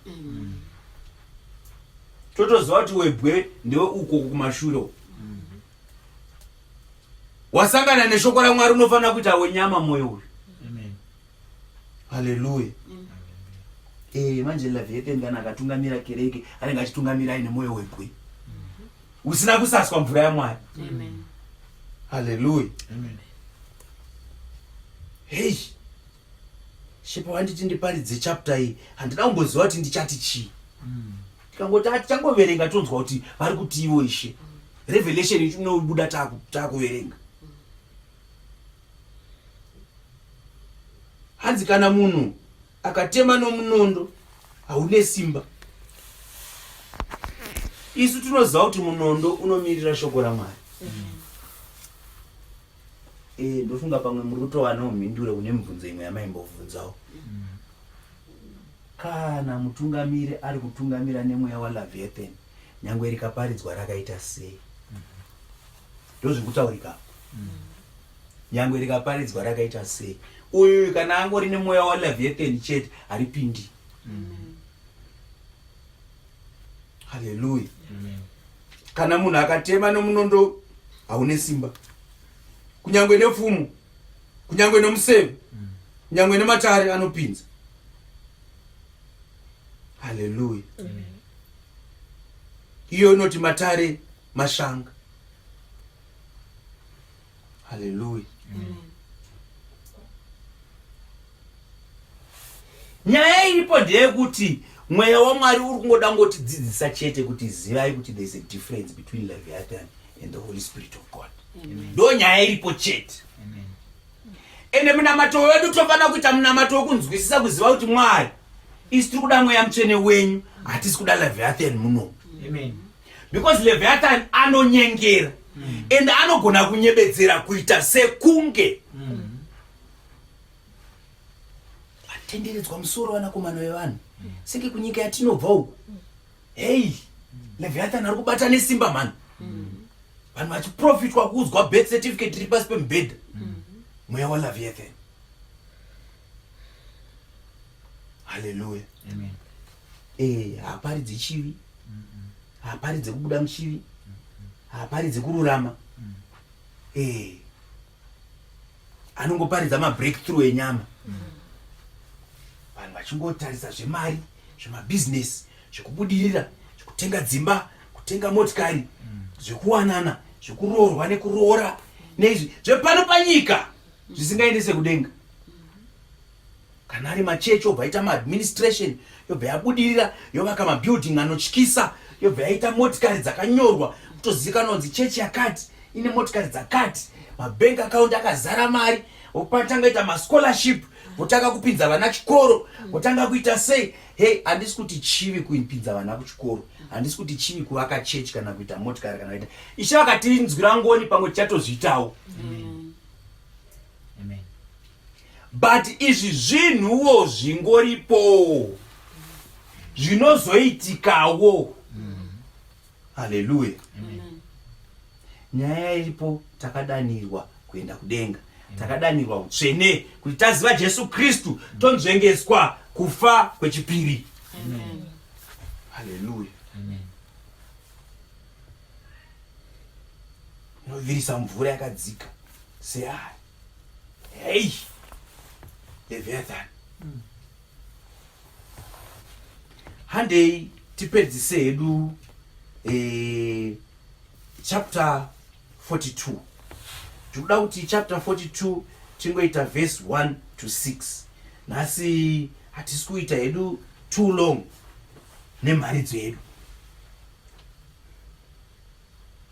Totoziva kuti webwe ndiwe uko kumashure. Wasangana neshoko raMwari unofana kuita wenyama moyo uyu. Haleluya. Manje Leviathan kana akatungamira kereke anenge achitungamira ine moyo webwe usina kusaswa mvura yaMwari. Haleluya. Hey, shepa wanditi ndiparidze chapter iyi handina kumboziva kuti ndichati chii. Tikangoti changoverenga tonzwa kuti vari kuti iwo ishe revelation inobuda takuverenga. Hanzi kana munhu akatema nomunondo haune simba. Isu tinoziva kuti munondo unomirira shoko raMwari. Ndofunga pamwe muri kutowana mhindure une mibvunzo imwe yamaimbobvunzawo. Kana mutungamiri ari kutungamira nemweya waLeviathan nyangwe rikaparidzwa rakaita sei? Ndozvikutaurika. Nyangwe rikaparidzwa rakaita sei? Uyu kana angori nemweya waLeviathan chete haripindi. Haleluya. Kana munhu akatema nomunondo haune simba. Kunyangwe nepfumo, kunyangwe nomuseve, kunyangwe nematare anopinza. Haleluya. Iyo inoti matare mashanga. Haleluya. Nyaya iripo ndeyekuti mweya waMwari uri kungoda ngoti dzidzisa chete kuti zivai kuti there is a difference between Leviathan and the Holy Spirit of God. Ndo nyaya iripo chete. Ende munamato wedu tofana kuita munamato wekunzwisisa kuziva kuti Mwari isi tiri kuda mweya mutsvene wenyu hatisi kuda Leviathan muno. Because Leviathan anonyengera ende anogona kunyebedzera kuita sekunge atenderedzwa musoro wanakomana wevanhu senge kunyika yatinobva uku. Hey, Leviathan ari kubata nesimba mani. Vanhu vachiprofitwa kuzwa birth certificate iri pasi pemubhedha. Mweya waLeviathan. Haleluya. Haaparidzi chivi, haaparidze kubuda muchivi, haaparidze kururama. Anongoparidza mabreakthrough enyama. Vanhu vachingotarisa zvemari, zvemabusiness, zvekubudirira, zvekutenga dzimba, kutenga motikari, zvekuwanana, zvekuroorwa nekuroora, nezvi zvepano panyika zvisingaendese kudenga. Kana ari machechi obva aita maadministration, yobva yabudirira, yovaka mabuilding anotyisa, yobva yaita motikari dzakanyorwa, kutozivikanwa kunzi chechi yakati ine motikari dzakati, mabank account akazara mari, wopatanga ita mascholarship, wotanga kupinza vana chikoro, wotanga kuita sei. Hey, handisi kuti chivi kupinza vana kuchikoro, handisi kuti chivi kuvaka chechi kana kuita motikari kana kuita. Ishe vakatinzwira ngoni pamwe tichatozviitawo. But izvi zvinhuwo zvingoripo zvinozoitikawo. Haleluya. Nyaya iripo, takadanirwa kuenda kudenga, takadanirwa utsvene kuti taziva Jesu Kristu tonzvengeswa kufa kwechipiri. Haleluya. Inovirisa mvura yakadzika seai. Hey, Leviathan. Handei tipedzise hedu chapter 42. Tikuda kuti chapter 42 tingoita verse 1 to 6. Nasi hatisi kuita hedu too long nemharidzo yedu.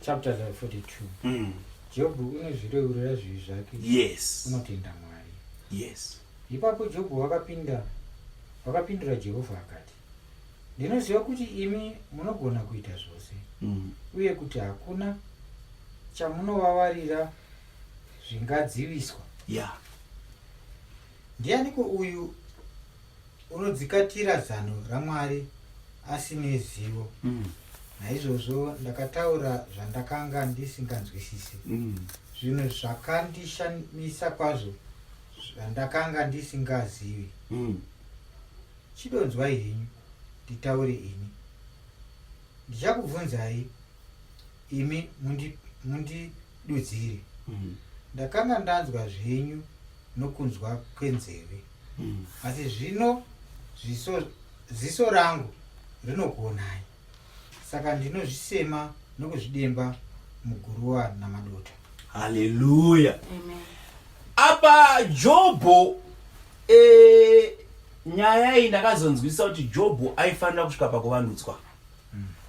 Chapter 42. Jobho unozvireurira zvivi zvake. Yes. Unotenda Mwari. Yes. Ipapo Jobho wakapindura Jehovha akati, ndinoziva kuti imi munogona kuita zvose, uye kuti hakuna chamunovavarira zvingadziviswa. Yeah. Ndianiko uyu unodzikatira zano raMwari asine zivo? Naizvozvo ndakataura zvandakanga ndisinganzwisisi. Zvinhu zvakandishamisa kwazvo zvandakanga ndisingazivi. Chidonzwai henyu nditaure ini. Ndichakubvunzai imi mundidudzire. Ndakanga ndanzwa zvenyu nokunzwa kwenzeve. Asi zvino ziso rangu rinokuonai. Saka ndinozvisema nokuzvidemba muguruwa namadota. Hallelujah. Amen. Apa Jobho nyaya iyi ndakazonzwisa kuti Jobho aifanira kusvika pakuvandudzwa.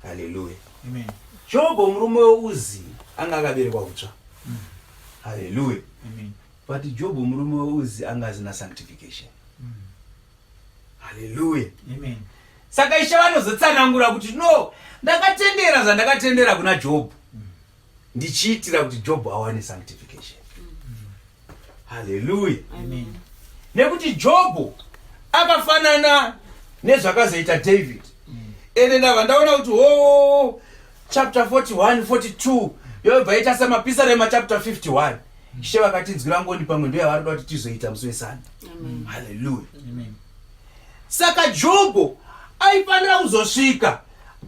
Hallelujah. Amen. Jobho murume weuzi anga akaberekwa kutsva. Hallelujah. Amen. But Jobho murume weuzi anga asina sanctification. Hallelujah. Amen. Saka Ishe vanozotsanangura kuti no, ndakatendera zvandakatendera kuna Jobho. Ndichiitira kuti Jobho awane sanctification. Hallelujah. Amen. Nekuti Jobho akafanana nezvakazoita David. Ende ndabva ndaona kuti chapter 41 42 yobva ita semapisarema chapter 51. Ishe vakatinzwira ngoni pamwe ndiye varikuda kuti tizoita musi wesana. Hallelujah. Amen. Saka Jobho aifanira kuzosvika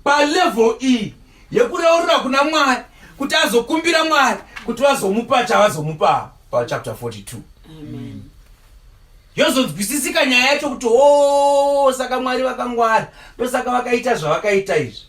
palevel iyi yekureurira kuna Mwari kuti azokumbira Mwari kuti vazomupa chavazomupa pachapter 42. Amen. Yozonzwisisika nyaya yacho kuti saka Mwari vakangwara ndosaka vakaita zvavakaita izvi.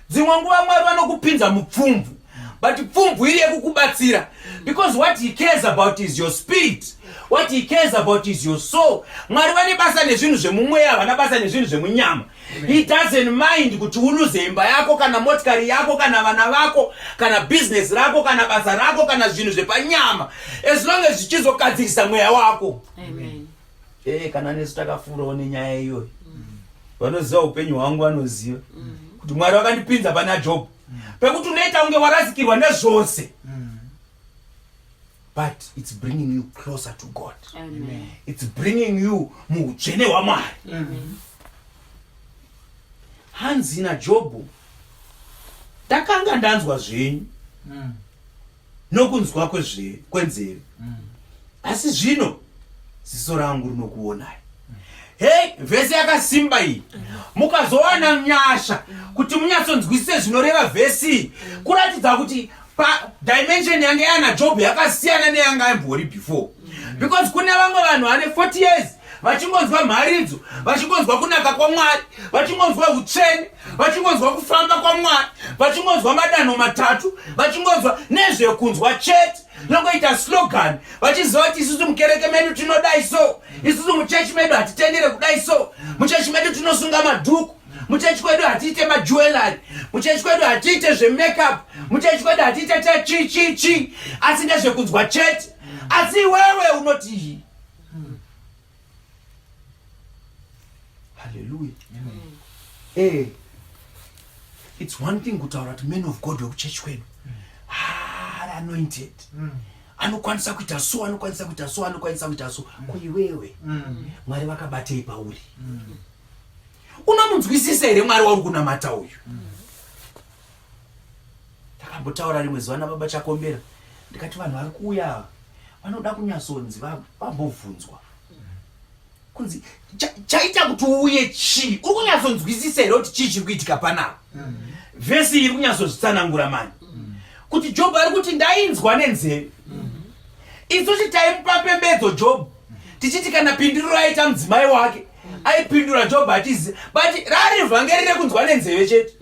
Dzimwe nguva Mwari vanokupinza mupfumvu, but pfumvu iri yekukubatsira, because what he cares about is your spirit. What he cares about is your soul. Mwari vane basa nezvinhu zvemumweya, havana basa nezvinhu zvemunyama. He doesn't mind kuti uluze imba yako kana motikari yako kana vana vako kana business rako kana basa rako kana zvinhu zvepanyama, as long as zvichizogadzirisa mweya wako. Amen. Kana nesu takafurawo nenyaya iyoyi. Vanoziva upenyu hwangu vanoziva kuti Mwari vakandipinza pana Jobho pekuti unoita unge warazikirwa nezvose. But it's bringing you closer to God. Amen. It's bringing you muutsvene hwaMwari. Hanzi naJobho ndakanga ndanzwa zvenyu nokunzwa kwenzeve, asi zvino ziso rangu rinokuonai. Hey, vhesi yakasimba iyi. Mukazowana nyasha kuti munyatsonzwisise zvinoreva vhesi, kuratidza kuti dimension yange yana Jobho yakasiyana neyanga aimbori before. Because kune vamwe vanhu vane 40 years vachingonzwa mharidzo, vachingonzwa kunaka kwaMwari, vachingonzwa utsvene, vachingonzwa kufamba kwaMwari, vachingonzwa madanho matatu, vachingonzwa nezvekunzwa chete, nongoita slogan, vachiziva kuti isusu mukereke medu tinodai so, isusu muchechi medu hatitendere kudai so, muchechi medu tinosunga madhuku, muchechi kwedu hatiite majewelry, muchechi kwedu hatiite zvemakeup, muchechi kwedu hatiite chi, asi ndezvekunzwa chete. Asi wewe unoti Hallelujah. Amen. It's one thing kutaura kuti men of God wekuchechi kwedu anointed, anokwanisa kuita so, anokwanisa kuita so, anokwanisa kuita so. Kuiwewe Mwari vakabatei pauri. Unomunzwisisa here Mwari wauri kunamata uyu? Takambotaura rimwe zuva nababa Chakombera, ndikati vanhu vari kuuya vanoda kunyatsonzi vambobvunzwa kunzi chaita kuti uuye chii. Uri kunyatsonzwisisa here kuti chii chiri kuitika panapa? Vhesi iri kunyatsozvitsanangura mani kuti Jobho ari kuti ndainzwa nenzeve. Isusu taimupa pembedzo Jobho tichiti kana pinduriro aita mudzimai wake aipindura Jobho atizi, but rari vhangeri rekunzwa nenzeve chete.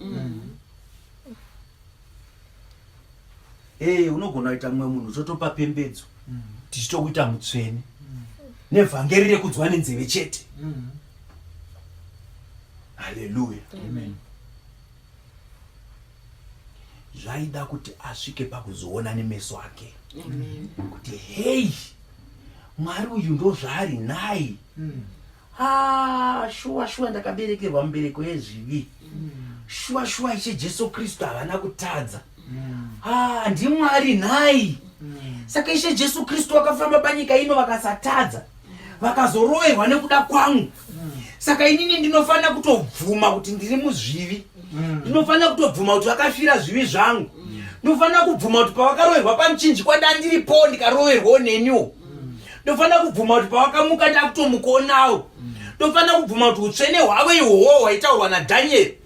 Unogona kuita mumwe munhu totopa pembedzo tichitokuita mutsvene nevhangeri rekunzwa nenzeve chete. Hallelujah. Amen. Zvaida kuti asvike pakuzoona nemeso ake Amen. kuti hey, Mwari uyu ndo zvaari nhai. Shuwa ndakaberekerwa mubereko yezvivi. Shuwa Ishe Jesu Kristu havana kutadza. NdiMwari nhai. Saka Ishe Jesu Kristu vakafamba panyika ino vakasatadza, vakazoroverwa nekuda kwangu. Saka inini ndinofanira kutobvuma kuti ndiri muzvivi. Ndinofanira kutobvuma kuti vakafira zvivi zvangu. Ndinofanira kubvuma kuti pavakaroverwa pamuchinjikwa ndandiripo ndikaroverwawo neniwo. Ndinofanira kubvuma kuti pavakamuka ndakutomukonawo. Ndinofanira kubvuma kuti utsvene hwavo ihwohwo hwaitaurwa naDhanieri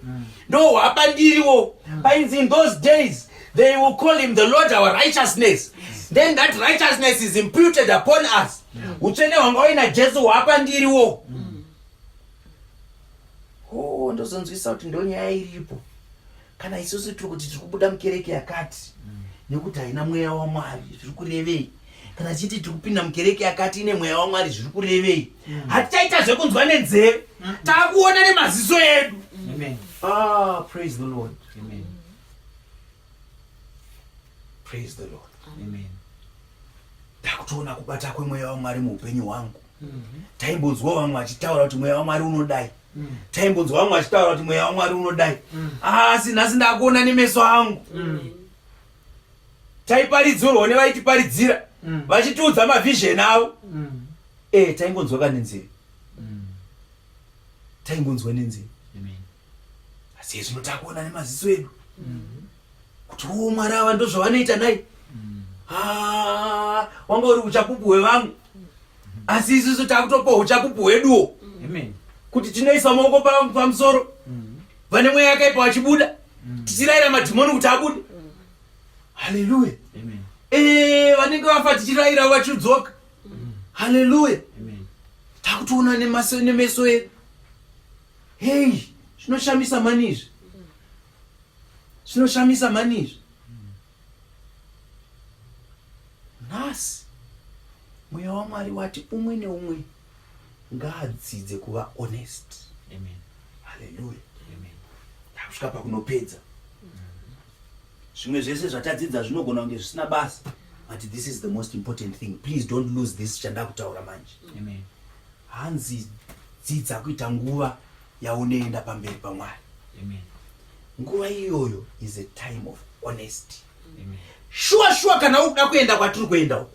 ndo hwapandiriwo. Painzi in those days they will call him the Lord our righteousness. Then that righteousness is imputed upon us. Utsvene hwanga uina Jesu hwapandiriwo. Ndozonzwisa kuti ndonyaya iripo. Kana isusu tiri kuti tiri kubuda mukereke yakati nekuti haina mweya waMwari, zviri kurevei? Kana chiti tiri kupinda mukereke yakati ine mweya waMwari, zviri kurevei? Hatichaita zvekunzwa nenzeve, taakuona nemaziso edu. Amen. Praise the Lord. Amen. Praise the Lord. Amen. Takutoona kubata kwemweya waMwari muupenyu hwangu. Taimbonzwa vamwe vachitaura kuti mweya waMwari unodai. Taimbonzwa vamwe vachitaura kuti mweya waMwari unodai. Asi nhasi ndakuona nemeso angu. Taiparidzirwa nevaitiparidzira vachitiudza mavhizheni avo. Taimbonzwa kanenzeve. Taimbonzwa nenzeve. Asi izvino takuona nemaziso edu kuti Mwari ava ndozvavanoita naye. Wanga uri uchapupu hwevangu, asi isusu takutopa uchapupu hweduwo. Kuti tinoisa maoko pamusoro, vane mweya yakaipa vachibuda, tichirayira madhimoni kuti abude. Haleluya. Vanenge vafa tichirayira vachidzoka. Haleluya. Takutoona nemeso edu. Hei, zvinoshamisa manizvi. Zvinoshamisa manizvi. Nhasi mweya waMwari wati umwe neumwe ngaadzidze kuva honest. Haleluya. Takusvika pakunopedza. Zvimwe zvese zvatadzidza zvinogona kunge zvisina basa, but this is the most important thing. Please don't lose this chandakutaura manje. Hanzi dzidza kuita nguva yaunoenda pamberi paMwari. Nguva iyoyo is a time of honesty. Sure kana uri kuda kuenda kwatiri kuenda uko,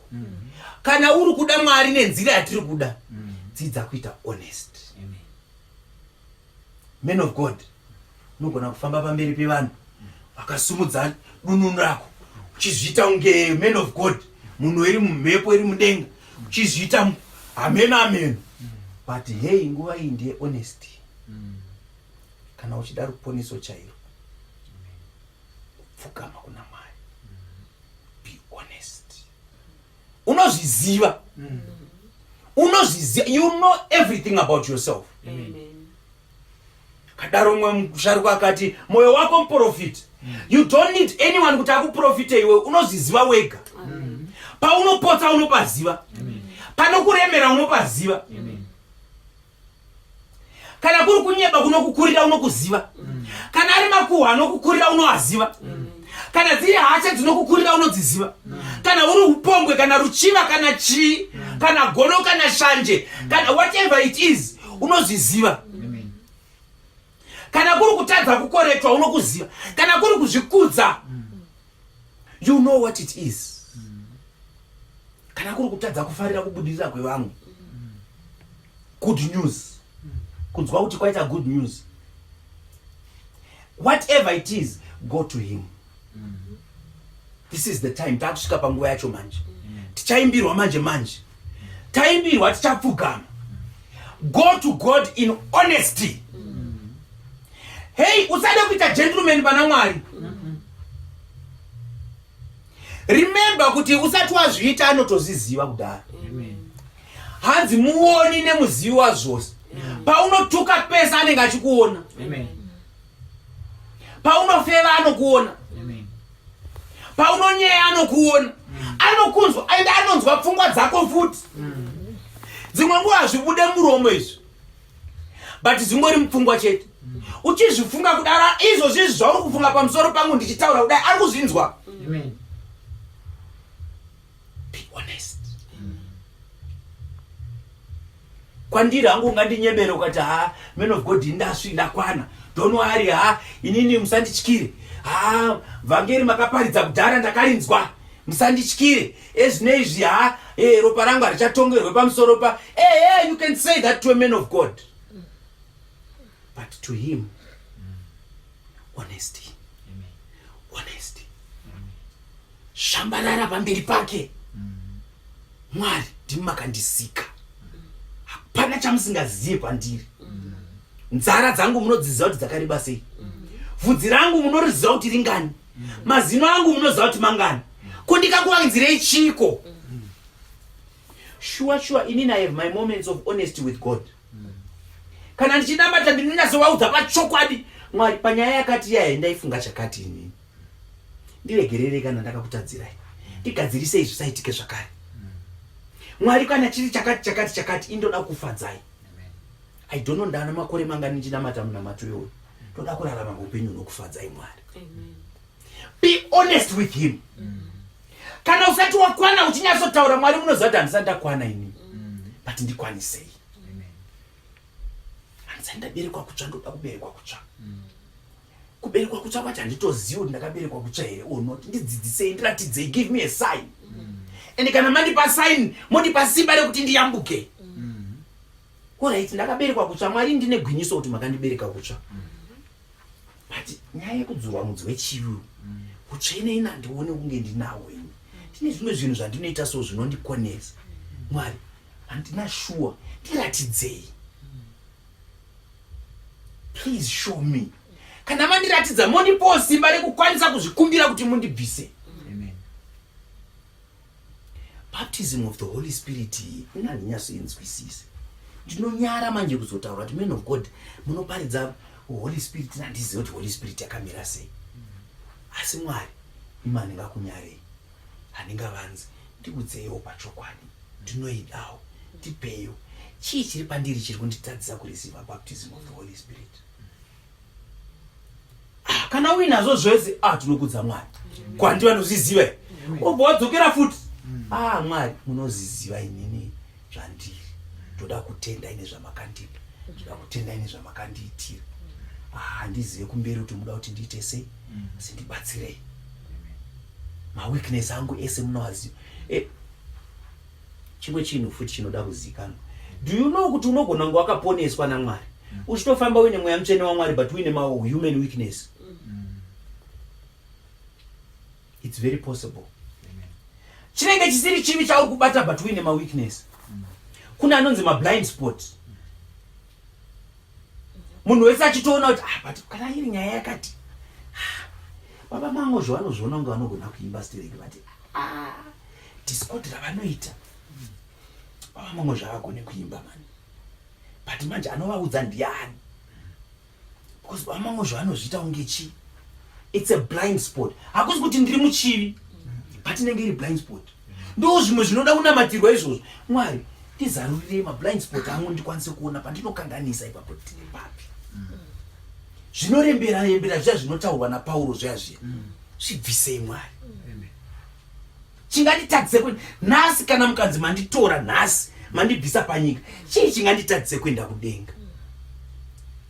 kana uri kuda Mwari nenzira yatiri kuda, dzidza kuita honest. Men of God, unogona kufamba pamberi pevanhu vakasumudza dununu rako uchizviita unge men of God, munhu iri mumhepo iri mudenga, uchizviita amen. But hey, nguva iyi ndiye honesty. Kana uchida ruponeso chairo, pfukama kuna Mwari. Be honest. Unozviziva. You know everything about yourself. Kadaro mwe musharuka akati moyo wako mprofit. You don't need anyone kuti akuprofite iwe, unozviziva wega. Paunopotsa unopaziva. Panokuremera unopaziva. Kana kuri kunyeba kunokukurira unokuziva. Kana ari makuhwa anokukurira unoaziva. Kana dziri hasha dzinokukurira unodziziva. Kana uri upombwe, kana ruchiva, kana chii, kana gono, kana shanje, kana whatever it is, unozviziva. Kana kuri kutadza kukorektwa unokuziva. Kana kuri kuzvikudza, you know what it is. Kana kuri kutadza kufarira kubudirira kwevamwe, good news, kunzwa kuti kwaita good news, whatever it is, go to him. This is the time. Takusvika panguva yacho manje. Tichaimbirwa manje. Taimbirwa tichapfugama. Go to God in honesty. Hey, usade kuita gentleman pana Mwari. Remember kuti usati wazviita anotoziziva kudara. Hanzi muoni nemuzivi wazvose. Paunotuka pesa anenge achikuona. Paunofeva anokuona. Paunonyea anokuona. Anokunzwa, ende anonzwa pfungwa dzako futi. Dzimwe nguva hazvibude muromo izvi, but zvingori mupfungwa chete. Uchizvifunga kudara, izvo zvizvi zvauri kufunga pamusoro pangu ndichitaura kudai, ari kuzvinzwa. Be honest. Kwandiri hangu ungandinyebere ukati men of God ndakwana. Don't worry, inini musandityire. Vhangeri makaparidza kudhara ndakarinzwa. musandityire ezvinezvi ropa rangu harichatongerwe pamusoro pa you can say that to a man of God, but to him honesty. Honesty. Shambarara pamberi pake. Mwari ndimi makandisika, hapana chamusingazive pandiri. Nzara dzangu munodziziva kuti dzakareba sei, vhudzi rangu munoriziva kuti ringani, mazino angu munoziva kuti mangani, kundikakuvanzirei chiko. Sure, inini I have my moments of honesty with God. Kana ndichidambata ndinonyasovaudza pachokwadi, Mwari panyaya yakati yaya ndaifunga chakati inini, ndiregerere kana ndakakutadzirai, ndigadzirisei zvisaitike zvakare. Mwari kana chiri chakati indoda kufadzai. I don't know ndana makore mangani ndinamata munamato yoyo, ndoda kurarama upenyu unokufadzai Mwari. Be honest with him. Kana usati wakwana uchinyasotaura, Mwari munoziva kuti handisati ndakwana inini, but ndikwanisei. Handisati ndaberekwa kutsva, ndoda kuberekwa kutsva. Kuberekwa kutsva kwacho handitozivi kuti ndakaberekwa kutsva here or not. Ndidzidzisei, ndiratidzei, give me a sign. And kana mandipa sign, mondipa simba rekuti ndiyambuke. Alright, ndakaberekwa kutsva, Mwari ndine gwinyiso kuti makandibereka kutsva. But nyaya yekudzurwa mudzi wechivi, utsvene ina ndione kunge ndinawo ini. Ndine zvimwe zvinhu zvandinoita so zvinondikonesa. Mwari, handina sure, ndiratidzei. Please show me. Kana mandiratidza, mondipawo simba rekukwanisa kuzvikumbira kuti mundibvise. Baptism of the Holy Spirit inandinyasoinzwisisa. Ndinonyara manje kuzotaura kuti men of God munoparidza Holy Spirit, nandizive kuti Holy Spirit yakamira sei. Asi Mwari imani ngakunyarei, handingavanzi, ndiudzeiwo pachokwadi, ndinoidawo, ndipeyo. Chii chiri pandiri chiri kunditadzisa kureceive baptism of the Holy Spirit? Kana uinazvo zvese, tinokudza Mwari. Kwandi vanozviziva, obva wadzokera futi. Mwari munoziziva inini zvandiri, ndoda kutenda ine zvamakandipa, ndoda kutenda ine zvamakandiitira. Handizive kumberi kuti munoda kuti ndiite sei, asi ndibatsirei. Maweakness angu ese munowaziva. Chimwe chinhu futi chinoda kuzikanwa. Do you know kuti unogona kunge wakaponeswa naMwari uchitofamba uine mweya mutsvene waMwari but uine human weakness? It's very possible. Chinenge chisiri chivi chauri kubata but uine weakness. Kuna anonzi blind spot. Munhu wese achitoona kuti but kana iri nyaya yakati, baba Mangozho vanozviona kunge vanogona kuimba stereki, vati discord ravanoita baba Mangozho havagone kuimba mani, but manje anovaudza ndiani? Because baba Mangozho vanozviita kunge chi, it's a blind spot. Hakusi kuti ndiri muchivi, but inenge iri blind spot. Ndo zvimwe zvinoda kunamatirwa izvozvo. Mwari, ndizarurirei blind spot angu ndikwanise kuona pandinokanganisa ipapo tiri papi. Zvinorembera zviya zvinotaurwa naPauro zviya zvibvisei Mwari. Chinganditadzise kuti nhasi kana mukanzi manditora nhasi mandibvisa panyika, chii chinganditadzise kuenda kudenga?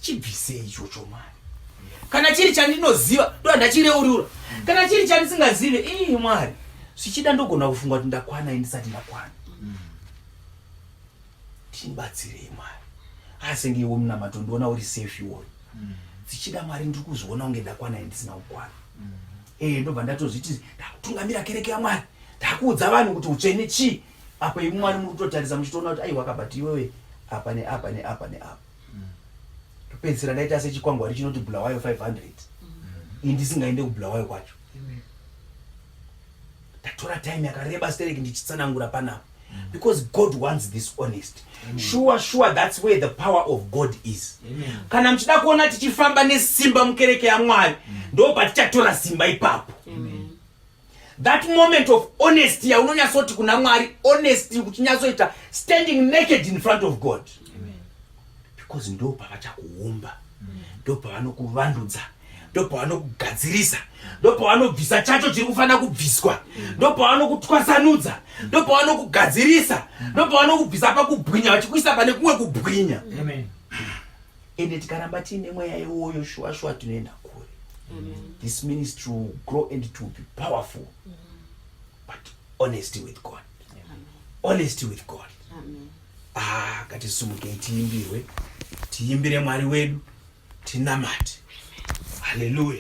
Chibvisei ichocho Mwari. Kana chiri chandinoziva ndo ndachireurura, kana chiri chandisingazive, Mwari zvichida ndogona kufunga kuti ndakwana ndisati ndakwana. Tindibatsirei Mwari. Asi ngewo munamato ndoona uri safe iwoyo. Zichida Mwari ndiri kuzviona kunge ndakwana ndisina kukwana. Ndobva ndatozviti ndakutungamira kereke yaMwari, ndakuudza vanhu kuti utsvene chii. Apo imwe Mwari muri kutotarisa muchitoona kuti aiwa kabati iwewe apa neapa neapa neapa. Topedzisira ndaita sechikwangwari chinoti Bulawayo 500. Ndisingaende kuBulawayo kwacho. Ndatora time yakareba stereki ndichitsanangura panapo. Because God wants this honesty. Sure, that's where the power of God is. Kana mchida kuona tichifamba nesimba mukereke ya Mwari, ndo patichatora simba ipapo. That moment of honesty ya unonyasoti kuna Mwari, honesty kuchinyasoita standing naked in front of God. Because ndo pavachakuumba, ndo pavanokuvandudza, ndo pavanokugadzirisa, ndo pavanobvisa chacho chiri kufanira kubviswa, ndo pavanokutwasanudza, ndo pavanokugadzirisa, ndo pavanokubvisa pakubwinya vachikuisa pane kumwe kubwinya. Ende tikaramba tiine mweya iwoyo, sure tinoenda kure. This ministry will grow and it will be powerful. but honesty with God. Honesty with God. Ngatisumuke tiimbirwe, tiimbire Mwari wedu, tinamate. Hallelujah.